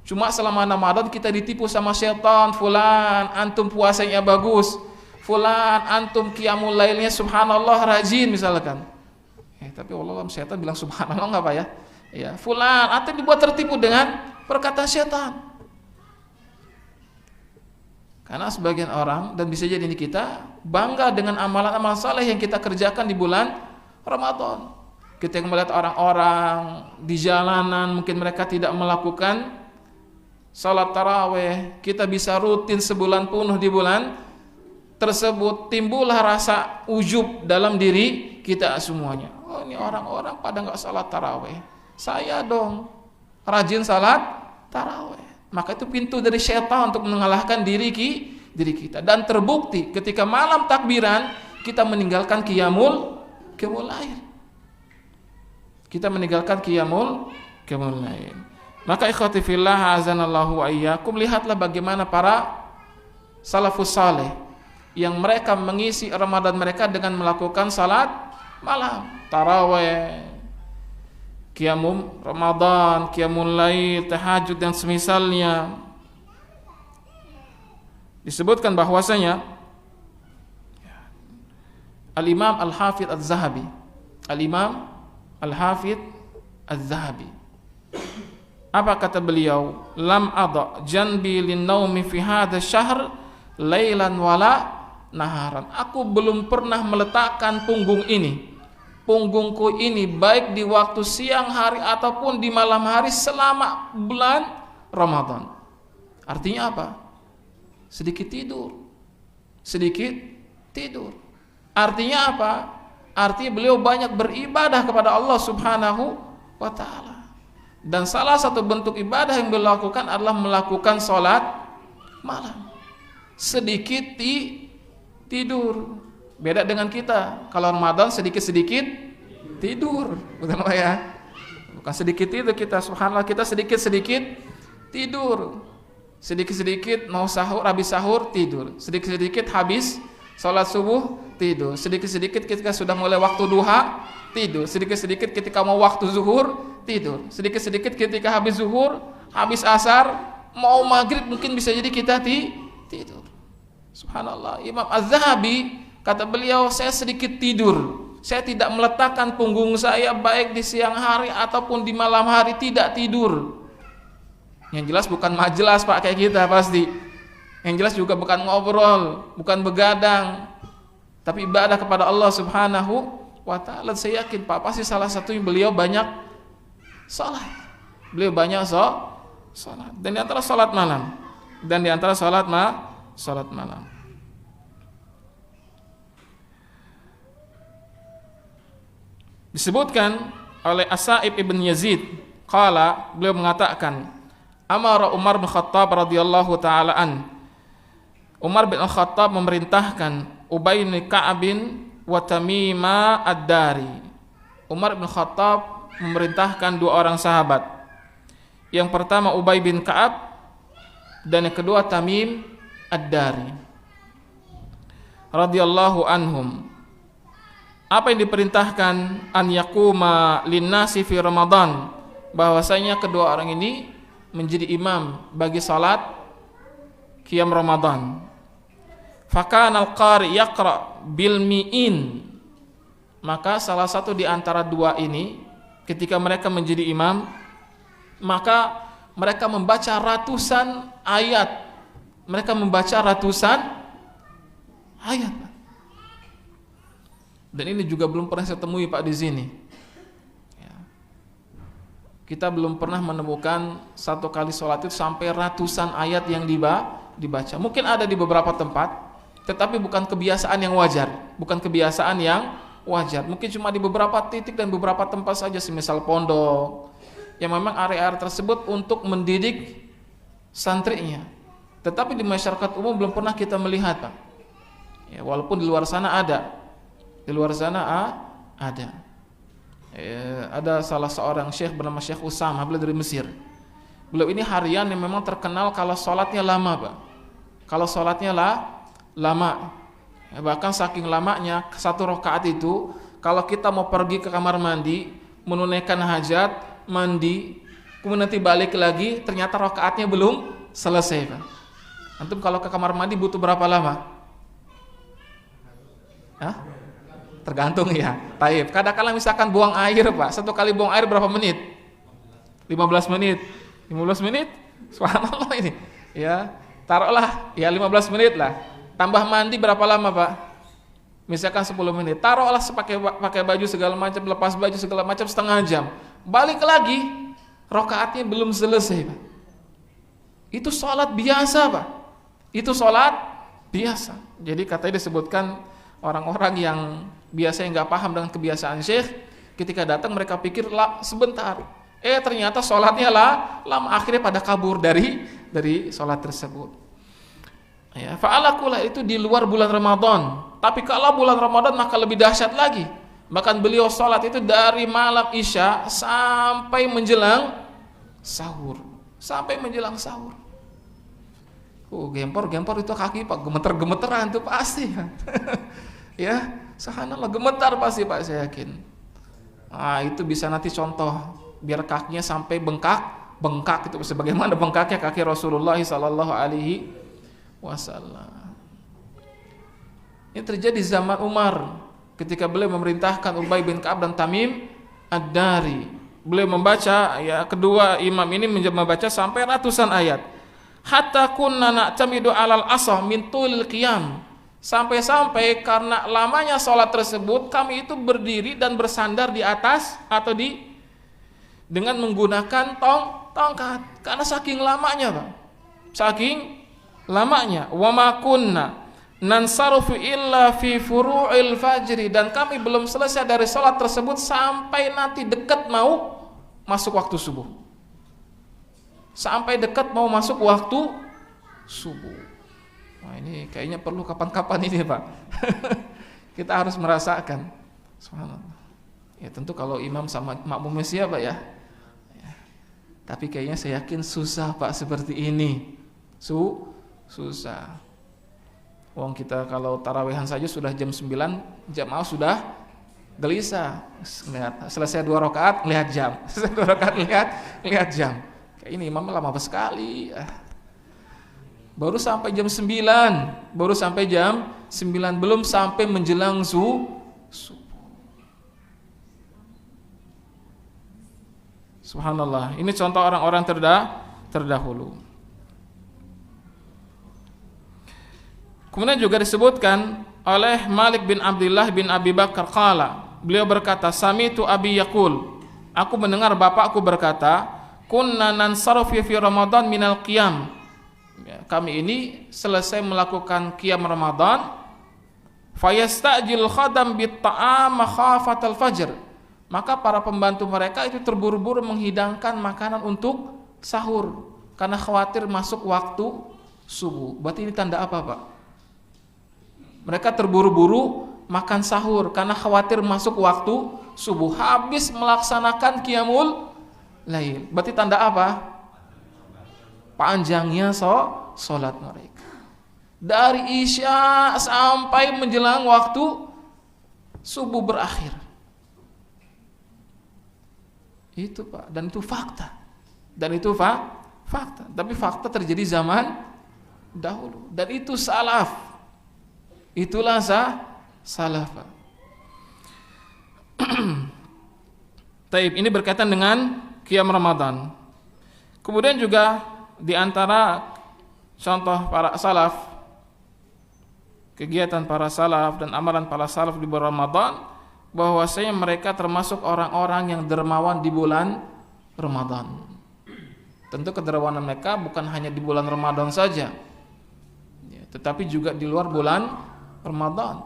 A: cuma selama Ramadan kita ditipu sama setan. Fulan, antum puasanya bagus. Fulan, antum qiyamul lailnya subhanallah rajin misalkan. Tapi Allah, setan bilang subhanallah enggak Pak ya? Ya, fulan, antum dibuat tertipu dengan perkataan setan. Karena sebagian orang, dan bisa jadi ini kita, bangga dengan amalan-amalan saleh yang kita kerjakan di bulan Ramadan. Kita melihat orang-orang di jalanan, mungkin mereka tidak melakukan salat tarawih, kita bisa rutin sebulan penuh di bulan tersebut. Timbullah rasa ujub dalam diri kita semuanya. Oh, ini orang-orang pada nggak salat tarawih, saya dong rajin salat tarawih. Maka itu pintu dari syaitan untuk mengalahkan diri kita. Dan terbukti ketika malam takbiran kita meninggalkan qiyamul lail. Kita meninggalkan qiyamul lail. Maka ikhwati fillah azanallahu wa iyyakum, lihatlah bagaimana para salafus saleh yang mereka mengisi Ramadan mereka dengan melakukan salat malam, tarawih, qiyamul Ramadan, qiyamul lail, tahajud dan semisalnya. Disebutkan bahwasanya Al-Imam Al-Hafidh Az-Zahabi, Al-Imam Al-Hafidh Az-Zahabi, apa kata beliau? Lam adha janbi lin-naumi fi hadha syahr lailan wala naharan. Aku belum pernah meletakkan punggung ini, punggungku ini baik di waktu siang hari ataupun di malam hari selama bulan Ramadan. Artinya apa? Sedikit tidur. Sedikit tidur. Artinya apa? Artinya beliau banyak beribadah kepada Allah Subhanahu wa ta'ala. Dan salah satu bentuk ibadah yang beliau lakukan adalah melakukan sholat malam. Sedikit tidur. Beda dengan kita. Kalau Ramadan sedikit-sedikit tidur. Bukan apa ya? Bukan sedikit tidur kita. Subhanallah, kita sedikit-sedikit tidur. Sedikit-sedikit mau sahur, habis sahur tidur. Sedikit-sedikit habis sholat subuh tidur. Sedikit-sedikit ketika sudah mulai waktu duha tidur. Sedikit-sedikit ketika mau waktu zuhur tidur. Sedikit-sedikit ketika habis zuhur, habis asar, mau maghrib mungkin bisa jadi kita tidur. Subhanallah. Imam Az-Zahabi kata beliau, saya sedikit tidur. Saya tidak meletakkan punggung saya baik di siang hari ataupun di malam hari, tidak tidur. Yang jelas bukan majelis Pak kayak kita pasti. Yang jelas juga bukan ngobrol, bukan begadang, tapi ibadah kepada Allah Subhanahu wa ta'ala. Saya yakin Pak pasti salah satunya beliau banyak salat. Beliau banyak salat. Dan di antara salat malam. Salat malam. Disebutkan oleh As-Sa'ib ibn Yazid, qala, beliau mengatakan, amara Umar bin Khattab radhiyallahu ta'ala an. Umar bin Khattab memerintahkan Ubay bin Ka'ab wa Tamimah ad-Dari. Umar bin Khattab memerintahkan dua orang sahabat. Yang pertama Ubay bin Ka'ab dan yang kedua Tamim ad-Dari radhiyallahu anhum. Apa yang diperintahkan? An yaquma linnasi fi Ramadan, bahwasanya kedua orang ini menjadi imam bagi salat qiyam Ramadan. Fakana al-qari yaqra bil mi'in, maka salah satu di antara dua ini ketika mereka menjadi imam, maka mereka membaca ratusan ayat. Mereka membaca ratusan ayat. Dan ini juga belum pernah saya temui Pak di sini. Ya. Kita belum pernah menemukan satu kali sholat itu sampai ratusan ayat yang dibaca. Mungkin ada di beberapa tempat, tetapi bukan kebiasaan yang wajar. Mungkin cuma di beberapa titik dan beberapa tempat saja, semisal pondok, yang memang area-area tersebut untuk mendidik santrinya. Tetapi di masyarakat umum belum pernah kita melihat Pak. Ya, walaupun di luar sana ada. Ada salah seorang syekh bernama Syekh Usama, beliau dari Mesir. Beliau ini harian yang memang terkenal kalau sholatnya lama Pak. Lama. Ya, bahkan saking lamanya satu rakaat itu, kalau kita mau pergi ke kamar mandi, menunaikan hajat, mandi, kemudian nanti balik lagi, ternyata rakaatnya belum selesai Pak. Antum kalau ke kamar mandi butuh berapa lama? Hah? Tergantung ya. Taib. Kadang-kadang misalkan buang air Pak, satu kali buang air berapa menit? 15 menit. Subhanallah ini. Ya, taruhlah ya 15 menit lah. Tambah mandi berapa lama Pak? Misalkan 10 menit. Taruhlah pakai baju segala macam, lepas baju segala macam setengah jam. Balik lagi, rakaatnya belum selesai Pak. Itu sholat biasa Pak. Jadi katanya disebutkan orang-orang yang biasanya nggak paham dengan kebiasaan syekh, ketika datang mereka pikir sebentar, ternyata sholatnya lama, akhirnya pada kabur dari sholat tersebut. Ya, fa'alakulah itu di luar bulan Ramadan. Tapi kalau bulan Ramadan maka lebih dahsyat lagi. Bahkan beliau sholat itu dari malam Isya sampai menjelang sahur. Gempor itu kaki Pak, gemeter-gemeteran itu pasti. Ya, subhanallah gemetar pasti Pak, saya yakin. Itu bisa nanti contoh biar kakinya sampai bengkak itu sebagaimana bengkaknya kaki Rasulullah sallallahu alaihi wasallam. Ini terjadi zaman Umar ketika beliau memerintahkan Ubay bin Ka'ab dan Tamim ad-Dari. Beliau membaca, ya kedua imam ini membaca sampai ratusan ayat. Hatta kunna na'tamidu 'alal asah min tulil qiyam, Sampai-sampai karena lamanya sholat tersebut, kami itu berdiri dan bersandar di atas atau dengan menggunakan tongkat, karena saking lamanya, Pak. Saking lamanya. Wa ma kunna nansarufu illa fi furu'il fajri, dan kami belum selesai dari sholat tersebut sampai nanti dekat mau masuk waktu subuh. Sampai dekat mau masuk waktu subuh. Wah, ini kayaknya perlu kapan-kapan ini, Pak. Kita harus merasakan. Subhanallah. Ya tentu kalau imam sama makmumnya siapa ya? Tapi kayaknya saya yakin susah, Pak, seperti ini. Susah. Wong kita kalau tarawehan saja sudah jam 9, jamaah sudah gelisah. Selesai 2 rakaat lihat jam. Selesai 2 rakaat lihat jam. Kayak ini imam lama sekali. Baru sampai jam 9, belum sampai menjelang subuh. Subhanallah. Ini contoh orang-orang terdahulu. Kemudian juga disebutkan oleh Malik bin Abdullah bin Abi Bakar qala, beliau berkata, sami'tu abi yaqul, aku mendengar bapakku berkata, kunna nansarafu fi Ramadan minal qiyam. Kami ini selesai melakukan qiyam Ramadan, fayastajil khadam bit-ta'am makhafatal fajr. Maka para pembantu mereka itu terburu-buru menghidangkan makanan untuk sahur karena khawatir masuk waktu subuh. Berarti ini tanda apa, Pak? Mereka terburu-buru makan sahur karena khawatir masuk waktu subuh. Habis melaksanakan qiyamul lail. Berarti tanda apa? Panjangnya sholat mereka. Dari Isya sampai menjelang waktu subuh berakhir. Itu, Pak, dan itu fakta. Fakta. Tapi fakta terjadi zaman dahulu. Dan itu salaf. Itulah salaf, Pak. Taib, ini berkaitan dengan qiyam Ramadan. Kemudian juga di antara contoh para salaf, kegiatan para salaf dan amalan para salaf di bulan Ramadan, bahwasanya mereka termasuk orang-orang yang dermawan di bulan Ramadan. Tentu kedermawanan mereka bukan hanya di bulan Ramadan saja, tetapi juga di luar bulan Ramadan.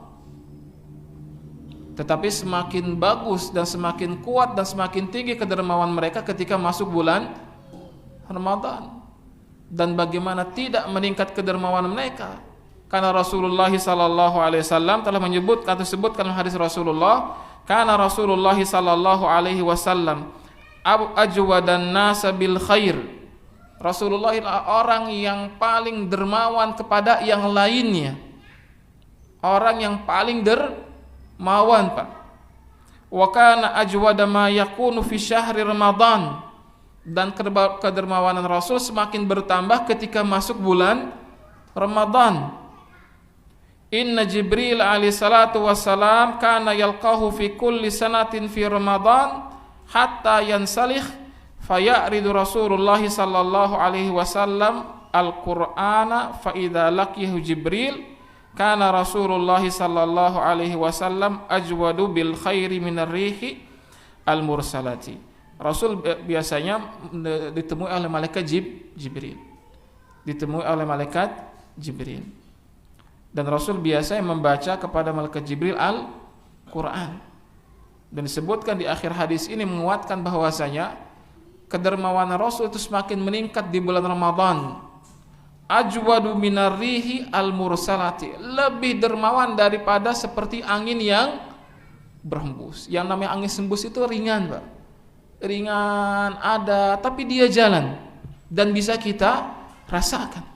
A: Tetapi semakin bagus dan semakin kuat dan semakin tinggi kedermawanan mereka ketika masuk bulan Ramadan. Dan bagaimana tidak meningkat kedermawanan mereka, karena Rasulullah sallallahu alaihi wasallam telah menyebutkan dalam hadis Rasulullah, karena Rasulullah sallallahu alaihi wasallam ajwadan nasa bil khair. Rasulullah orang yang paling dermawan kepada yang lainnya, orang yang paling dermawan, Pak. Wa kana ajwada ma yakunu fi syahri Ramadan, dan kedermawanan Rasul semakin bertambah ketika masuk bulan Ramadan. Inna Jibril alaihi salatu wassalam kana yalqahu fi kulli sanatin fi Ramadan hatta yansalikh fayaridu Rasulullah sallallahu alaihi wasallam al-Qur'ana fa idza laqiyahu Jibril kana Rasulullah sallallahu alaihi wasallam ajwadu bil khairi minar rihi al-mursalati. Rasul biasanya ditemui oleh malaikat Jibril. Dan Rasul biasanya membaca kepada malaikat Jibril Al-Quran. Dan disebutkan di akhir hadis ini menguatkan bahwasanya kedermawanan Rasul itu semakin meningkat di bulan Ramadan. Ajwadu minar rihi al-mursalati, lebih dermawan daripada seperti angin yang berhembus. Yang namanya angin hembus itu ringan, Pak. Ringan ada, tapi dia jalan dan bisa kita rasakan.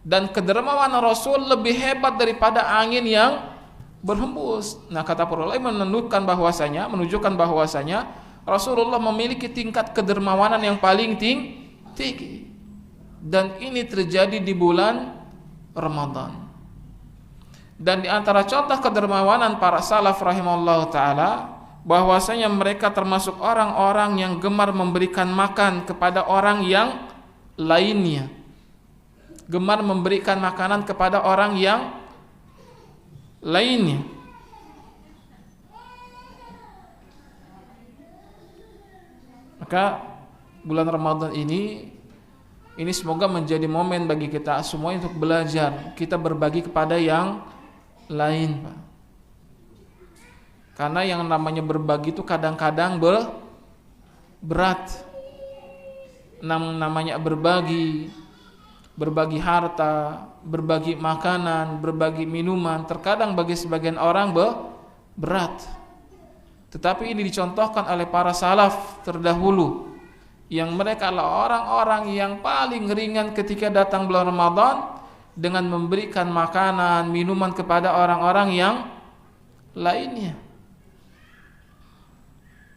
A: Dan kedermawanan Rasul lebih hebat daripada angin yang berhembus. Nah, kata para ulama menunjukkan bahwasanya Rasulullah memiliki tingkat kedermawanan yang paling tinggi. Dan ini terjadi di bulan Ramadan. Dan di antara contoh kedermawanan para salaf rahimahullah ta'ala, bahwasanya mereka termasuk orang-orang yang gemar memberikan makan kepada orang yang lainnya, gemar memberikan makanan kepada orang yang lainnya. Maka bulan Ramadan ini semoga menjadi momen bagi kita semua untuk belajar, kita berbagi kepada yang lain, Pak. Karena yang namanya berbagi itu kadang-kadang berat. Namanya berbagi harta, berbagi makanan, berbagi minuman, terkadang bagi sebagian orang berat. Tetapi ini dicontohkan oleh para salaf terdahulu, yang mereka adalah orang-orang yang paling ringan ketika datang bulan Ramadan dengan memberikan makanan, minuman kepada orang-orang yang lainnya.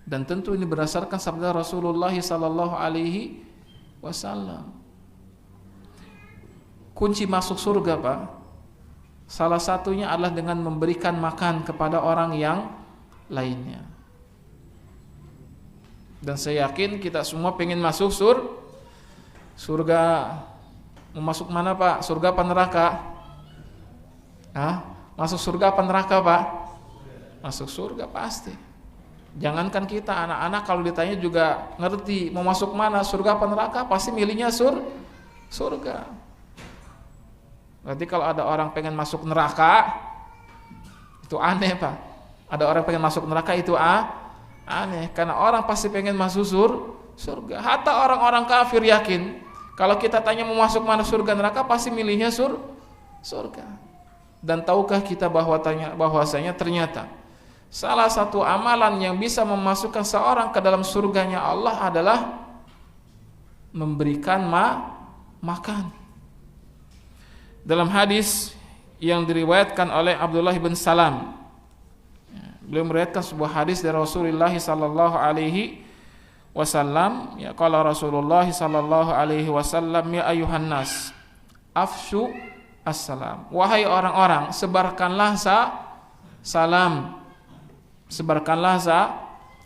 A: Dan tentu ini berdasarkan sabda Rasulullah sallallahu alaihi wasallam. Kunci masuk surga, Pak, salah satunya adalah dengan memberikan makan kepada orang yang lainnya. Dan saya yakin kita semua pengen masuk surga. Mau masuk mana, Pak? Surga apa neraka? Masuk surga apa neraka, Pak? Masuk surga pasti. Jangankan kita, anak-anak kalau ditanya juga ngerti mau masuk mana, surga apa neraka, pasti milihnya surga. Berarti kalau ada orang pengen masuk neraka, itu aneh, Pak. Ada orang pengen masuk neraka itu aneh, karena orang pasti pengen masuk surga. Hatta orang-orang kafir yakin kalau kita tanya mau masuk mana, surga neraka, pasti milihnya surga. Dan tahukah kita bahwasanya ternyata salah satu amalan yang bisa memasukkan seorang ke dalam surganya Allah adalah memberikan makan. Dalam hadis yang diriwayatkan oleh Abdullah bin Salam, beliau meriwayatkan sebuah hadis dari Rasulullah sallallahu alaihi wasallam, ya qala Rasulullah sallallahu alaihi wasallam, ya ayuhan nas afshu assalam, wahai orang-orang, sebarkanlah salam. Sebarkanlah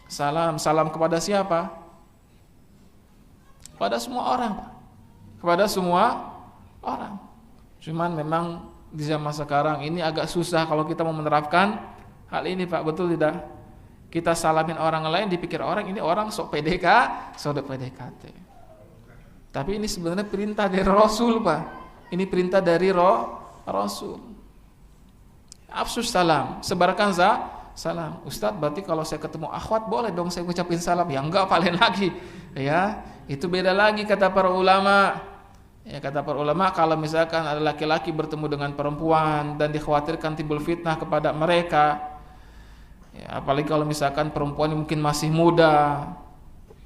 A: salam. Salam kepada siapa? Kepada semua orang, Pak. Kepada semua orang. Cuman memang di zaman sekarang ini agak susah kalau kita mau menerapkan hal ini, Pak. Betul tidak? Kita salamin orang lain, dipikir orang ini orang sok PDKT. Tapi ini sebenarnya perintah dari Rasul, Pak. Ini perintah dari Rasul. Afsus salam, sebarkan salam. Ustadz, berarti kalau saya ketemu akhwat boleh dong saya ucapin salam? Ya enggak, paling lagi. Ya, itu beda lagi kata para ulama. Ya, kata para ulama, kalau misalkan ada laki-laki bertemu dengan perempuan dan dikhawatirkan timbul fitnah kepada mereka, ya, apalagi kalau misalkan perempuan mungkin masih muda,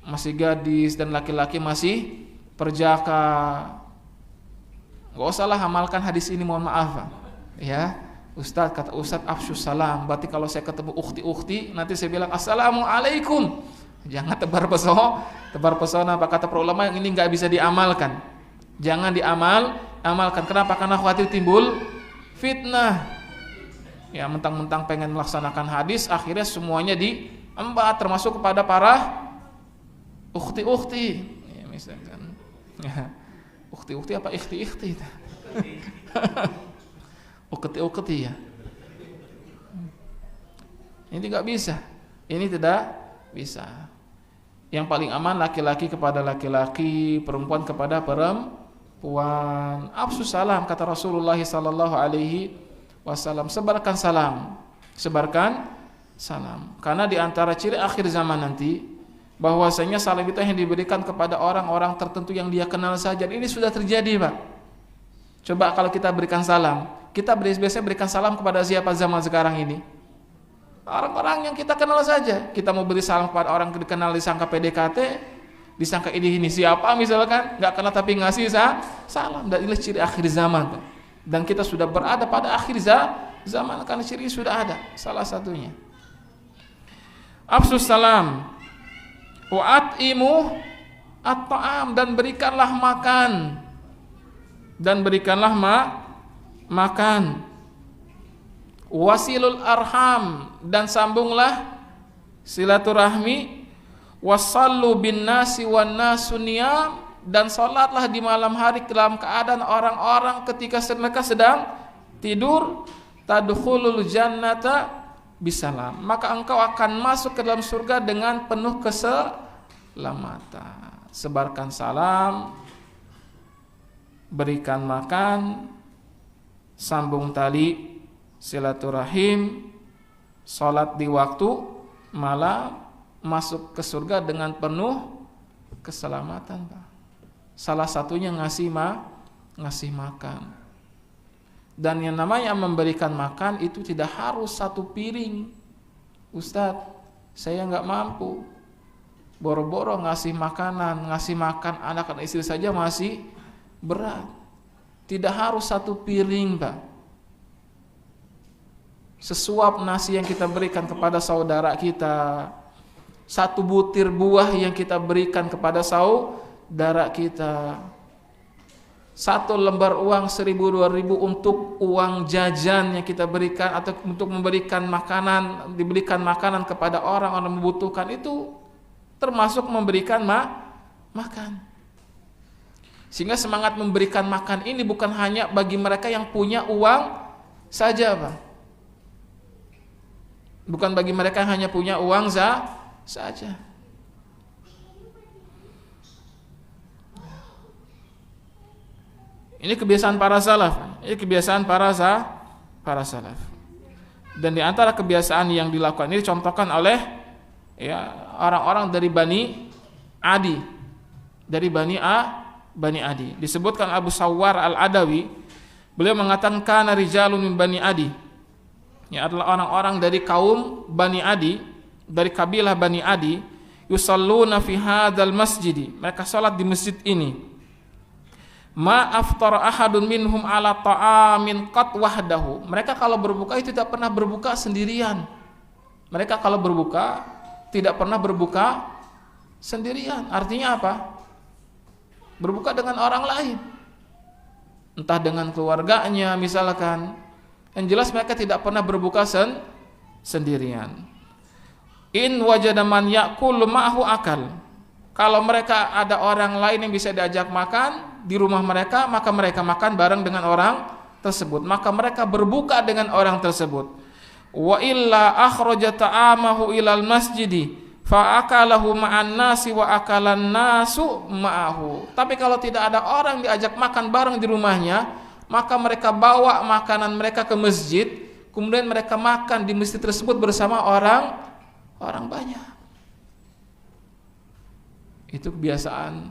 A: masih gadis, dan laki-laki masih perjaka, nggak usahlah amalkan hadis ini, mohon maaf, Pak. Ya, Ustadz, kata Ustadz, afsyus salam. Berarti kalau saya ketemu ukhti, nanti saya bilang assalamualaikum. Jangan tebar pesona. Apa kata para ulama, yang ini nggak bisa diamalkan. Jangan amalkan. Kenapa? Karena khawatir timbul fitnah. Ya, mentang-mentang pengen melaksanakan hadis, akhirnya semuanya diembat, termasuk kepada para ukhti. Ya, misalkan. Ya, ukhti apa ikhti? Uketi ya. Ini tidak bisa. Yang paling aman laki-laki kepada laki-laki, perempuan kepada perempuan. Afsus salam, kata Rasulullah sallallahu alaihi wasallam. Sebarkan salam. Karena di antara ciri akhir zaman nanti, bahwasanya salam itu yang diberikan kepada orang-orang tertentu yang dia kenal saja. Ini sudah terjadi, Pak. Coba kalau kita berikan salam, kita biasanya berikan salam kepada siapa zaman sekarang ini? Orang-orang yang kita kenal saja. Kita mau beri salam kepada orang yang dikenal, disangka PDKT, disangka ini siapa misalkan, nggak kenal tapi ngasih salam. Dan inilah ciri akhir zaman. Dan kita sudah berada pada akhir zaman, karena ciri sudah ada. Salah satunya afsus salam, wa'atimu at-ta'am, dan berikanlah makan. Makan. Wasilul arham, dan sambunglah silaturahmi. Wasallu bin nasi wan nasu niyam, dan salatlah di malam hari dalam keadaan orang-orang ketika mereka sedang tidur. tadkhulul jannata bisalam, maka engkau akan masuk ke dalam surga dengan penuh keselamatan. Sebarkan salam, berikan makan, sambung tali silaturahim, salat di waktu malam, masuk ke surga dengan penuh keselamatan, Pak. Salah satunya ngasih makan. Dan yang namanya memberikan makan itu tidak harus satu piring. Ustadz, saya nggak mampu, boro-boro ngasih makan anak dan istri saja masih berat. Tidak harus satu piring, Pak. Sesuap nasi yang kita berikan kepada saudara kita, satu butir buah yang kita berikan kepada saudara kita, satu lembar uang 1.000-2.000 untuk uang jajan yang kita berikan, atau untuk memberikan makanan, diberikan makanan kepada orang-orang membutuhkan, itu termasuk memberikan makan. Sehingga semangat memberikan makan ini bukan hanya bagi mereka yang punya uang saja, Pak. Bukan bagi mereka yang hanya punya uang saja. Ini kebiasaan para salaf. Dan di antara kebiasaan yang dilakukan ini dicontohkan oleh orang-orang dari Bani Adi. Bani Adi. Disebutkan Abu Sawwar Al-Adawi, beliau mengatakan kana rijalun min Bani Adi. Ya, adalah orang-orang dari kaum Bani Adi, dari kabilah Bani Adi, yusalluna fi hadzal masjid. Mereka salat di masjid ini. Ma aftara ahadun minhum ala ta'amin qat wahdahu. Mereka kalau berbuka itu tidak pernah berbuka sendirian. Mereka kalau berbuka tidak pernah berbuka sendirian. Artinya apa? Berbuka dengan orang lain. Entah dengan keluarganya misalkan. Yang jelas mereka tidak pernah berbuka sendirian. In wajada man ya'kulu ma'ahu akal. Kalau mereka ada orang lain yang bisa diajak makan di rumah mereka, maka mereka makan bareng dengan orang tersebut. Maka mereka berbuka dengan orang tersebut. Wa illa akhraja ta'amahu ilal masjidi fa akalahu ma'an nasi wa akalan nasu ma'ahu. Tapi kalau tidak ada orang diajak makan bareng di rumahnya, maka mereka bawa makanan mereka ke masjid, kemudian mereka makan di masjid tersebut bersama orang banyak. Itu kebiasaan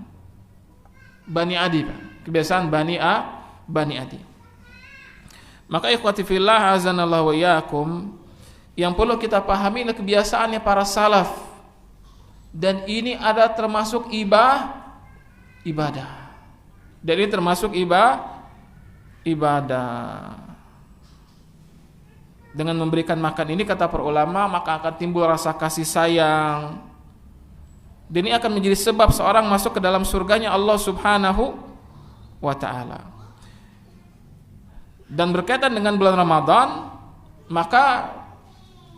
A: Bani Adi, Pak. Kebiasaan Bani Adi. Maka ikhwati fillah azanallahu wa iyyakum, yang perlu kita pahami adalah kebiasaannya para salaf. Dan ini ada termasuk ibadah. Dan ini termasuk ibadah. Dengan memberikan makan ini, kata para ulama, maka akan timbul rasa kasih sayang. Dan ini akan menjadi sebab seorang masuk ke dalam surganya Allah Subhanahu wa ta'ala. Dan berkaitan dengan bulan Ramadan, maka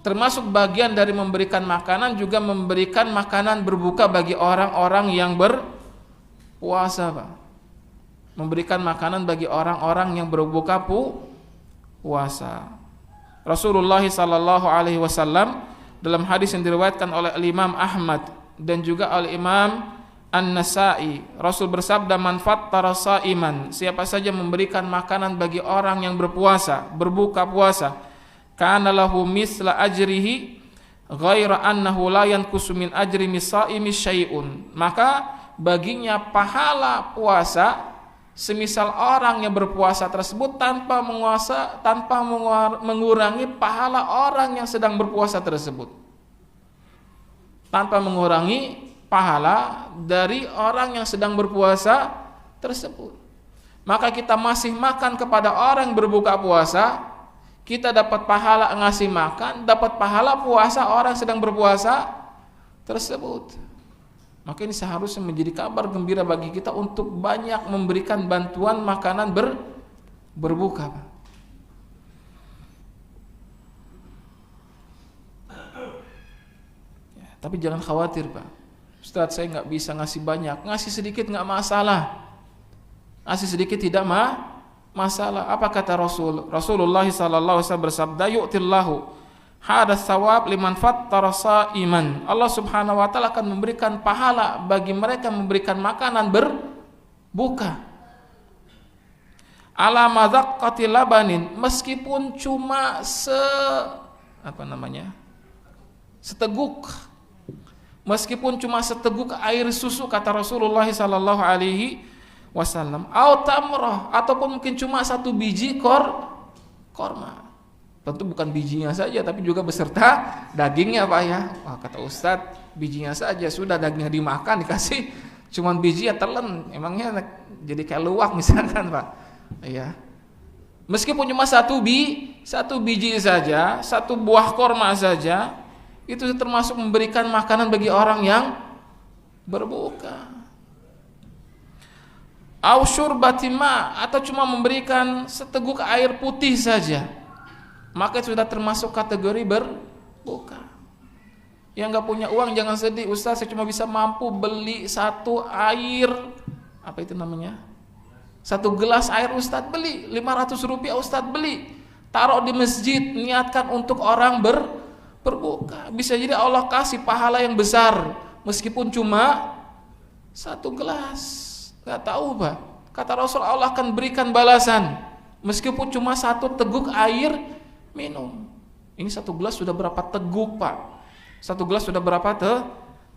A: termasuk bagian dari memberikan makanan juga memberikan makanan berbuka bagi orang-orang yang berpuasa, Pak. Memberikan makanan bagi orang-orang yang berbuka puasa. Rasulullah sallallahu alaihi wasallam dalam hadis yang diriwayatkan oleh Imam Ahmad dan juga oleh Imam An-Nasa'i, Rasul bersabda, man fattara sa'iman, siapa saja memberikan makanan bagi orang yang berpuasa, berbuka puasa, kana lahu misla ajrihi ghaira annahu la yanqusu min ajri misaimi syai'un, maka baginya pahala puasa semisal orang yang berpuasa tersebut tanpa mengurangi pahala orang yang sedang berpuasa tersebut. Tanpa mengurangi pahala dari orang yang sedang berpuasa tersebut. Maka kita masih makan kepada orang yang berbuka puasa, kita dapat pahala ngasih makan, dapat pahala puasa orang yang sedang berpuasa tersebut. Maka ini seharusnya menjadi kabar gembira bagi kita untuk banyak memberikan bantuan makanan berbuka, Pak. Ya, tapi jangan khawatir, Pak. Ustaz, saya nggak bisa ngasih banyak, ngasih sedikit nggak masalah. Ngasih sedikit tidak masalah. Apa kata Rasulullah sallallahu alaihi wasallam bersabda, yu'tillahu hadas sawab liman fattara iman. Allah Subhanahu wa taala akan memberikan pahala bagi mereka memberikan makanan berbuka. Ala madzaqqati labanin, meskipun cuma seteguk. Meskipun cuma seteguk air susu kata Rasulullah sallallahu alaihi wasallam. Au tamrah, ataupun mungkin cuma satu biji korma. Tentu bukan bijinya saja tapi juga beserta dagingnya Pak ya. Wah, kata Ustadz, bijinya saja sudah, dagingnya dimakan dikasih cuman biji ya telan. Emangnya jadi kayak luwak misalkan Pak. Ya. Meskipun cuma satu biji saja, satu buah korma saja, itu termasuk memberikan makanan bagi orang yang berbuka. Au syurbati ma, atau cuma memberikan seteguk air putih saja, maka itu sudah termasuk kategori berbuka. Yang nggak punya uang jangan sedih, Ustaz saya cuma bisa mampu beli satu air, apa itu namanya? Satu gelas air Ustaz beli, 500 rupiah Ustaz beli. Taruh di masjid, niatkan untuk orang berbuka. Bisa jadi Allah kasih pahala yang besar meskipun cuma satu gelas. Nggak tahu Pak. Kata Rasul, Allah akan berikan balasan meskipun cuma satu teguk air minum. Ini satu gelas sudah berapa teguk Pak? Satu gelas sudah berapa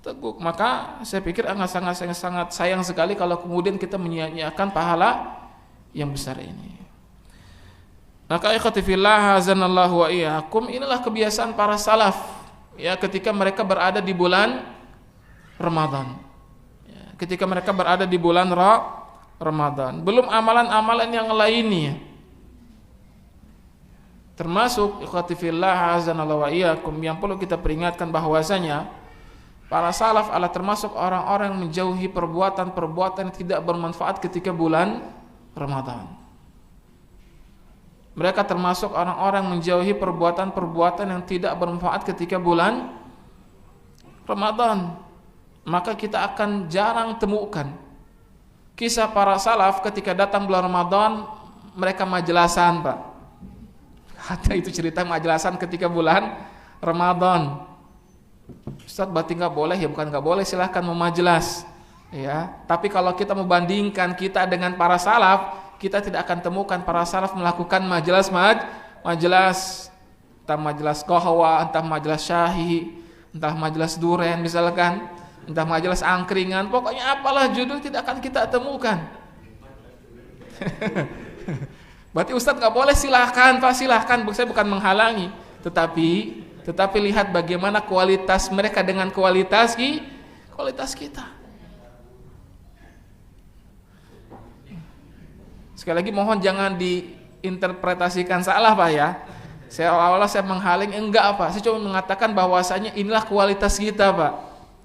A: teguk? Maka saya pikir sangat sayang sekali kalau kemudian kita menyia-nyiakan pahala yang besar ini. Maka ikhwati fillah hazanallahu wa iyyakum, inilah kebiasaan para salaf ya ketika mereka berada di bulan Ramadan. Ya, ketika mereka berada di bulan Ramadan, belum amalan-amalan yang lainnya. Termasuk ikhwati fillah hazanallahu wa iyyakum yang perlu kita peringatkan bahwasanya para salaf adalah termasuk orang-orang yang menjauhi perbuatan-perbuatan yang tidak bermanfaat ketika bulan Ramadan. Mereka termasuk orang-orang yang menjauhi perbuatan-perbuatan yang tidak bermanfaat ketika bulan Ramadan. Maka kita akan jarang temukan kisah para salaf ketika datang bulan Ramadan mereka majelasan Pak. Ada itu cerita majelasan ketika bulan Ramadan. Ustaz berarti nggak boleh? Ya bukan nggak boleh, silahkan mau majelis ya. Tapi kalau kita membandingkan kita dengan para salaf, kita tidak akan temukan para salaf melakukan majelis, entah majelis qahwa, entah majelis syahi, entah majelis duren misalkan, entah majelis angkringan, pokoknya apalah judul tidak akan kita temukan. Berarti Ustaz nggak boleh? Silahkan Pak, silahkan. Saya bukan menghalangi, tetapi lihat bagaimana kualitas mereka dengan kualitas kita. Sekali lagi mohon jangan diinterpretasikan salah Pak ya. Saya awal-awal saya menghalang, enggak Pak. Saya cuma mengatakan bahwasanya inilah kualitas kita Pak.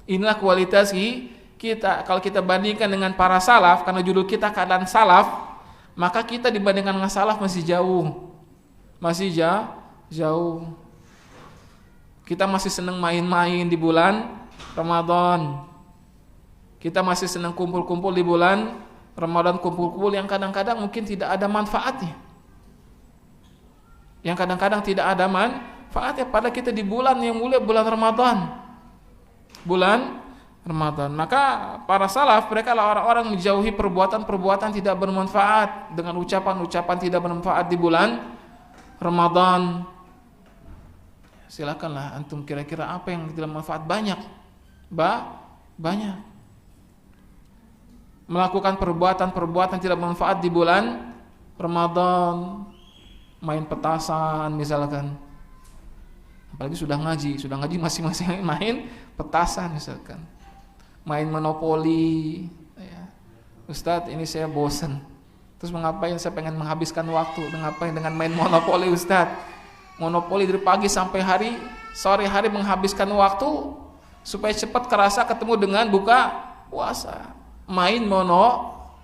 A: Inilah kualitas kita. Kalau kita bandingkan dengan para salaf, karena judul kita keadaan salaf, maka kita dibandingkan dengan salaf masih jauh. Kita masih senang main-main di bulan Ramadan. Kita masih senang kumpul-kumpul di bulan Ramadan, kumpul-kumpul yang kadang-kadang mungkin tidak ada manfaatnya. Yang kadang-kadang tidak ada manfaatnya pada kita di bulan yang mulia, bulan Ramadan. Maka para salaf mereka adalah orang-orang menjauhi perbuatan-perbuatan tidak bermanfaat dengan ucapan-ucapan tidak bermanfaat di bulan Ramadan. Silakanlah antum kira-kira apa yang tidak manfaat? Banyak. Melakukan perbuatan-perbuatan tidak bermanfaat di bulan Ramadan. Main petasan misalkan. Apalagi sudah ngaji masing-masing main petasan misalkan. Main monopoli ya. Ustadz ini saya bosan. Terus mengapain? Saya pengen menghabiskan waktu. Mengapain dengan main monopoli Ustadz? Monopoli dari pagi sampai sore hari menghabiskan waktu supaya cepat kerasa ketemu dengan buka puasa. Main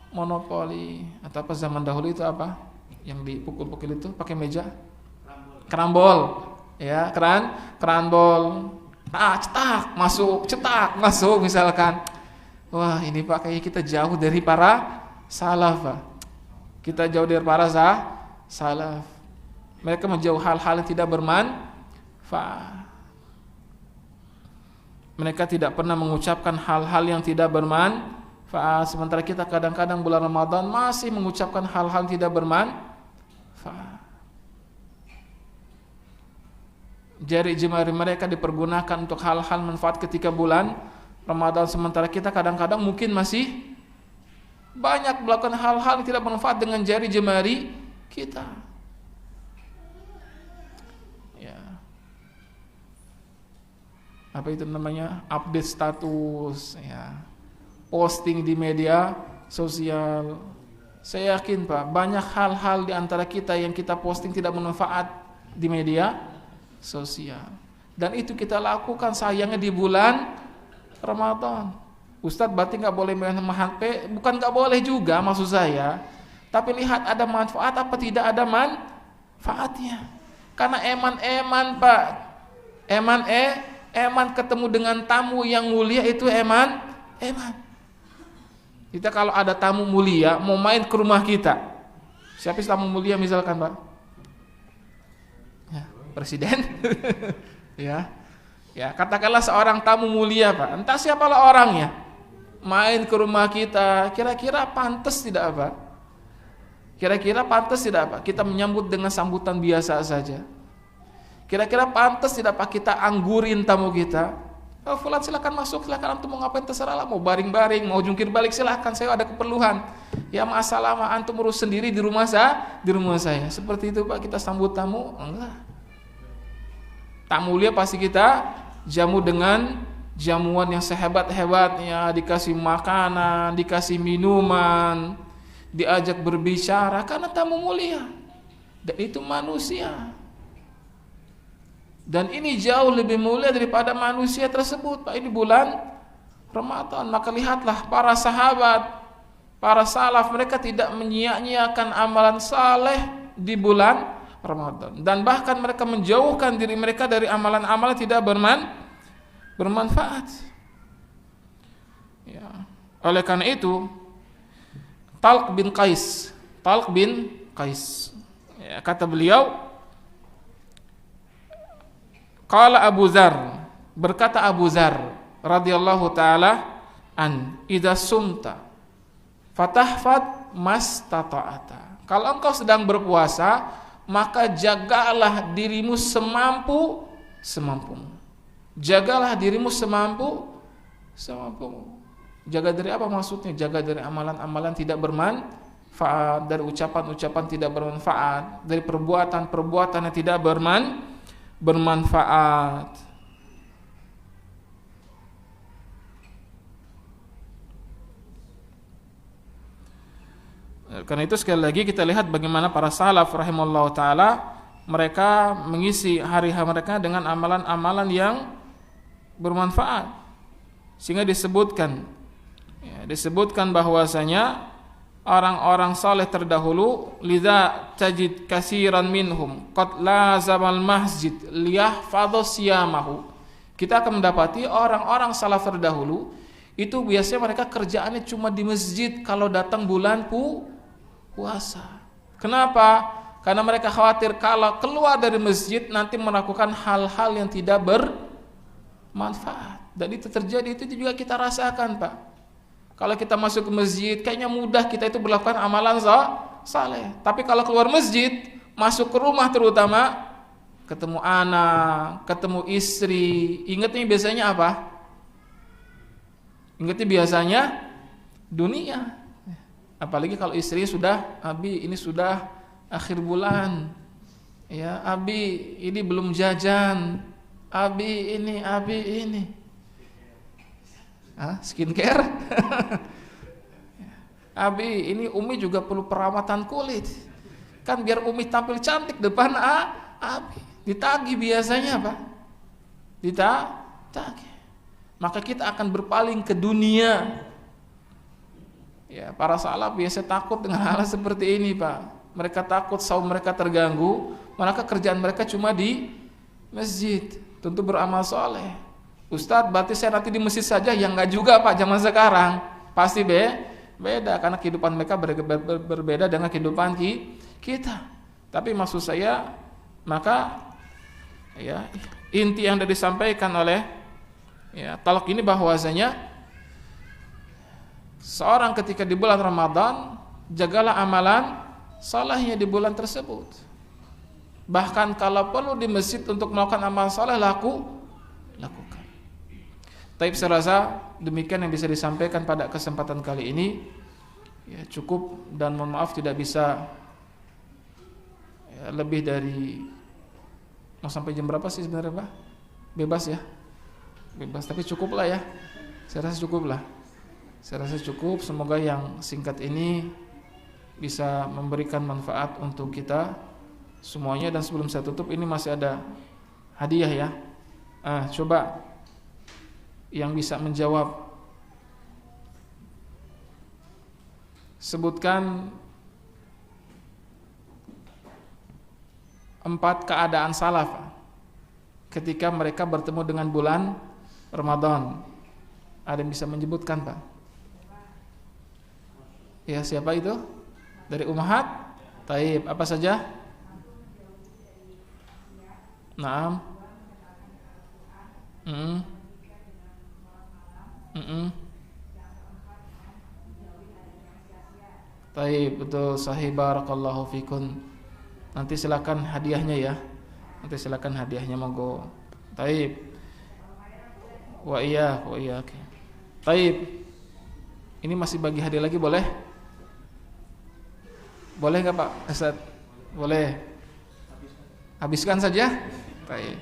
A: monopoli. Atau apa zaman dahulu itu apa? Yang dipukul-pukul itu pakai meja? Kerambol. Ya, keranbol. Cetak masuk misalkan. Wah, ini Pak kayaknya kita jauh dari para salaf Pak. Kita jauh dari para salaf. Mereka menjauh hal-hal yang tidak bermanfaat. Mereka tidak pernah mengucapkan hal-hal yang tidak bermanfaat. Sementara kita kadang-kadang bulan Ramadan masih mengucapkan hal-hal yang tidak bermanfaat. Jari jemari mereka dipergunakan untuk hal-hal manfaat ketika bulan Ramadan. Sementara kita kadang-kadang mungkin masih banyak melakukan hal-hal yang tidak bermanfaat dengan jari jemari kita. Ya. Apa itu namanya? Update status, ya. Posting di media sosial. Saya yakin Pak, banyak hal-hal di antara kita yang kita posting tidak bermanfaat di media sosial. Dan itu kita lakukan sayangnya di bulan Ramadan. Ustadz berarti nggak boleh main HP? Bukan nggak boleh juga maksud saya. Tapi lihat ada manfaat apa tidak ada manfaatnya. Karena eman Pak, eman ketemu dengan tamu yang mulia itu eman. Kita kalau ada tamu mulia mau main ke rumah kita, siapa tamu mulia misalkan Pak? Ya, presiden. ya katakanlah seorang tamu mulia Pak, entah siapalah orangnya, main ke rumah kita, kira-kira pantas tidak Pak? Kira-kira pantas tidak Pak? Kita menyambut dengan sambutan biasa saja. Kira-kira pantas tidak Pak kita anggurin tamu kita? Oh, fulan silakan masuk, silakan antum mau ngapain terserah lah, mau baring-baring, mau jungkir balik silakan, saya ada keperluan. Ya masalah antum urus sendiri di rumah saya. Seperti itu Pak kita sambut tamu? Enggak. Tamu mulia pasti kita jamu dengan jamuan yang sehebat-hebatnya, dikasih makanan, dikasih minuman, diajak berbicara karena tamu mulia. Dan itu manusia. Dan ini jauh lebih mulia daripada manusia tersebut Pak. Ini bulan Ramadan. Maka lihatlah para sahabat, para salaf, mereka tidak menyia-nyiakan amalan saleh di bulan Ramadan. Dan bahkan mereka menjauhkan diri mereka dari amalan-amalan tidak bermanfaat. Ya. Oleh karena itu, Talq bin Qais, ya, kata beliau, qala Abu Dzar, berkata Abu Dzar radhiyallahu taala idza sumta fatahfad mastata'ata. Kalau engkau sedang berpuasa, maka jagalah dirimu semampumu. Jagalah dirimu semampumu. Jaga dari apa maksudnya? Jaga dari amalan-amalan tidak bermanfaat, dari ucapan-ucapan tidak bermanfaat, dari perbuatan-perbuatan yang tidak bermanfaat. Karena itu sekali lagi kita lihat bagaimana para salaf rahimallahu taala mereka mengisi hari-hari mereka dengan amalan-amalan yang bermanfaat. Sehingga disebutkan bahwasanya orang-orang saleh terdahulu lidza tajid katsiran minhum qad lazamal masjid liyahfadhu siyamahu. Kita akan mendapati orang-orang salaf terdahulu itu biasanya mereka kerjaannya cuma di masjid kalau datang bulan puasa. Kenapa? Karena mereka khawatir kalau keluar dari masjid nanti melakukan hal-hal yang tidak bermanfaat. Dan itu terjadi, itu juga kita rasakan Pak. Kalau kita masuk ke masjid kayaknya mudah kita itu melakukan amalan saleh. Tapi kalau keluar masjid, masuk ke rumah terutama, ketemu anak, ketemu istri, ingatnya biasanya apa? Ingatnya biasanya dunia. Apalagi kalau istri sudah, Abi ini sudah akhir bulan, ya Abi ini belum jajan, Abi ini, skincare, Abi ini Umi juga perlu perawatan kulit, kan biar Umi tampil cantik depan Abi, ditagih biasanya Pak, ditagih, maka kita akan berpaling ke dunia. Ya, para salaf biasa takut dengan hal seperti ini Pak. Mereka takut saum mereka terganggu, maka kerjaan mereka cuma di masjid. Tentu beramal soleh. Ustadz, berarti saya nanti di masjid saja? Ya enggak juga Pak, zaman sekarang. Pasti Beda karena kehidupan mereka berbeda dengan kehidupan kita. Tapi maksud saya, maka ya inti yang sudah disampaikan oleh ya talak ini bahwasanya seorang ketika di bulan Ramadan jagalah amalan salehnya di bulan tersebut. Bahkan kalau perlu di masjid untuk melakukan amal saleh lakukan. Taib saya rasa demikian yang bisa disampaikan pada kesempatan kali ini. Ya cukup, dan mohon maaf tidak bisa ya, lebih dari, mau sampai jam berapa sih sebenarnya Pak? Bebas ya, bebas, tapi cukup lah ya. Saya rasa cukup lah. Saya rasa cukup. Semoga yang singkat ini bisa memberikan manfaat untuk kita semuanya. Dan sebelum saya tutup, ini masih ada hadiah ya. Coba yang bisa menjawab, sebutkan 4 keadaan salaf ketika mereka bertemu dengan bulan Ramadan. Ada yang bisa menyebutkan Pak? Ya, siapa itu? Dari Ummahat? Taib, apa saja? Naam. Taib, betul, sahih, barakallahu fikun. Nanti silakan hadiahnya ya. Nanti silakan hadiahnya, monggo. Taib. Wa iya. Taib. Ini masih bagi hadiah lagi, boleh? Boleh enggak Pak Ustaz? Boleh. Habiskan saja. Taib.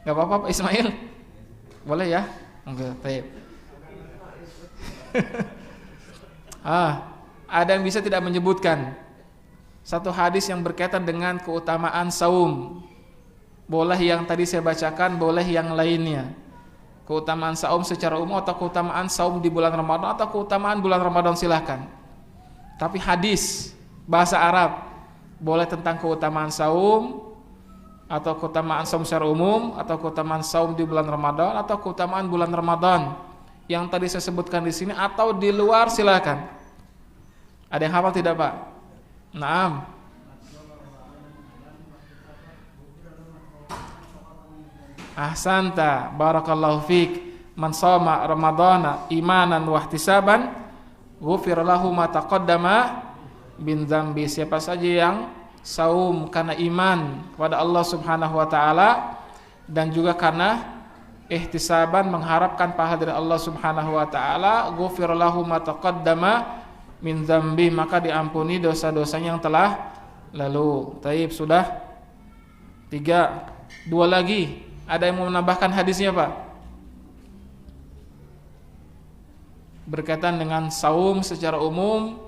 A: Enggak apa-apa Pak Ismail. Boleh ya? Enggak, taib. Ada yang bisa tidak menyebutkan satu hadis yang berkaitan dengan keutamaan saum? Boleh yang tadi saya bacakan, boleh yang lainnya. Keutamaan saum secara umum, atau keutamaan saum di bulan Ramadan, atau keutamaan bulan Ramadan, silahkan. Tapi hadis bahasa Arab, boleh tentang keutamaan saum, atau keutamaan saum secara umum, atau keutamaan saum di bulan Ramadan, atau keutamaan bulan Ramadan yang tadi saya sebutkan di sini, atau di luar, silahkan. Ada yang hafal tidak Pak? Naam. Ahsanta, barakallahu fiik. Man shoma ramadhana imanan wa ihtisaban ghufira lahu ma taqaddama min dzambi. Siapa saja yang saum karena iman kepada Allah Subhanahu wa taala dan juga karena ihtisaban, mengharapkan pahala dari Allah Subhanahu wa taala, ghufira lahu ma taqaddama min dzambi, maka diampuni dosa-dosanya yang telah lalu. Taib, sudah 3. 2 lagi. Ada yang mau menambahkan hadisnya Pak? Berkaitan dengan saum secara umum,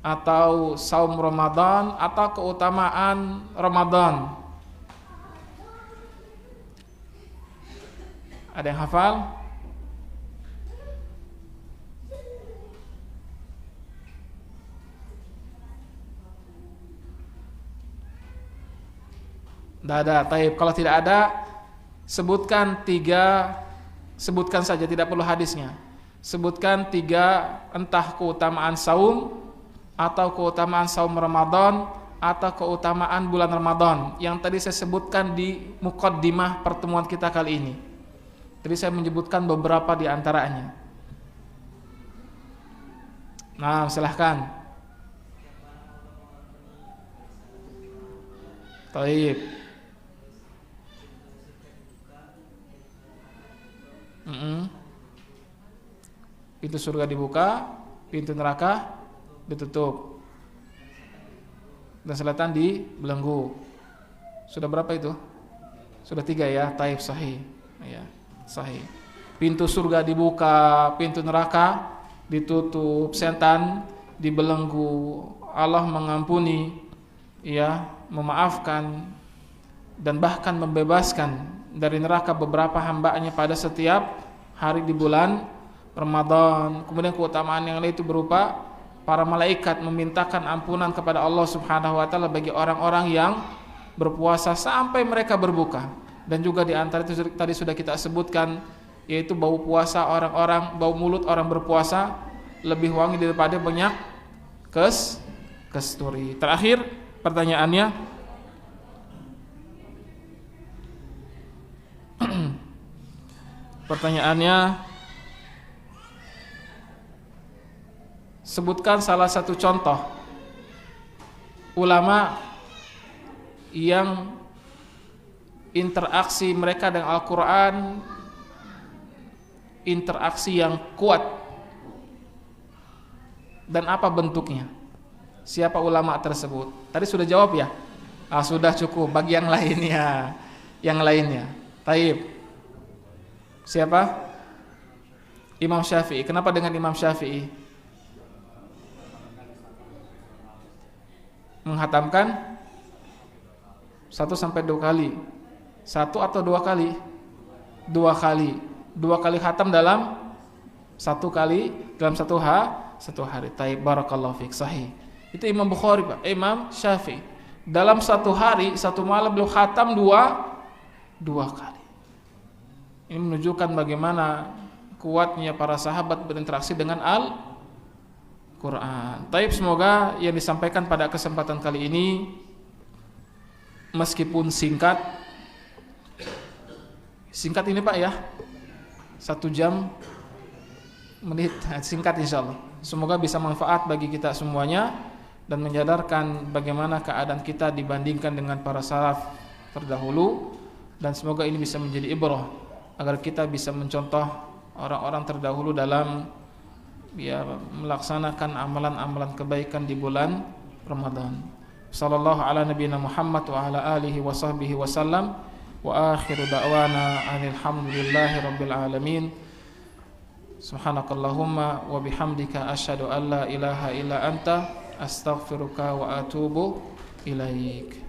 A: atau saum Ramadan, atau keutamaan Ramadan. Ada yang hafal? Tidak ada. Taib. Kalau tidak ada, sebutkan 3. Sebutkan saja, tidak perlu hadisnya. Sebutkan 3, entah keutamaan saum, atau keutamaan saum Ramadan, atau keutamaan bulan Ramadan yang tadi saya sebutkan di muqaddimah pertemuan kita kali ini. Jadi saya menyebutkan beberapa di antaranya. Nah, silahkan. Taib. Pintu surga dibuka, pintu neraka ditutup, dan selatan dibelenggu. Sudah berapa itu? Sudah 3 ya. Taib, sahih ya, sahih. Pintu surga dibuka, pintu neraka ditutup, setan dibelenggu, Allah mengampuni ya, memaafkan dan bahkan membebaskan dari neraka beberapa hambanya pada setiap hari di bulan Ramadan. Kemudian keutamaan yang lain itu berupa para malaikat memintakan ampunan kepada Allah Subhanahu wa taala bagi orang-orang yang berpuasa sampai mereka berbuka. Dan juga di antara itu tadi sudah kita sebutkan, yaitu bau puasa orang-orang, bau mulut orang berpuasa lebih wangi daripada minyak kasturi. Terakhir pertanyaannya, sebutkan salah satu contoh ulama yang interaksi mereka dengan Al-Quran, interaksi yang kuat, dan apa bentuknya. Siapa ulama tersebut? Tadi sudah jawab ya? Sudah cukup. Bagi yang lainnya, Taib. Siapa? Imam Syafi'i. Kenapa dengan Imam Syafi'i? Menghatamkan 1 sampai 2 kali. 1 atau 2 kali? 2 kali. 2 kali khatam dalam 1 kali, dalam 1 hari. Taib, barakallahu fiik, sahih. Itu Imam Bukhari, Pak. Imam Syafi'i. Dalam 1 hari, 1 malam beliau khatam 2 kali. Ini menunjukkan bagaimana kuatnya para sahabat berinteraksi dengan Al-Quran. Taib, semoga yang disampaikan pada kesempatan kali ini meskipun singkat ini Pak ya, 1 jam menit, singkat insyaallah. Semoga bisa manfaat bagi kita semuanya dan menyadarkan bagaimana keadaan kita dibandingkan dengan para salaf terdahulu, dan semoga ini bisa menjadi ibrah agar kita bisa mencontoh orang-orang terdahulu dalam melaksanakan amalan-amalan kebaikan di bulan Ramadan. Sallallahu ala nabiyina Muhammad wa ala alihi wa sahbihi wa sallam, wa akhiru da'wana alhamdulillahi rabbil alamin. Subhanakallahumma wa bihamdika asyhadu an la ilaha illa anta astaghfiruka wa atubu ilaik.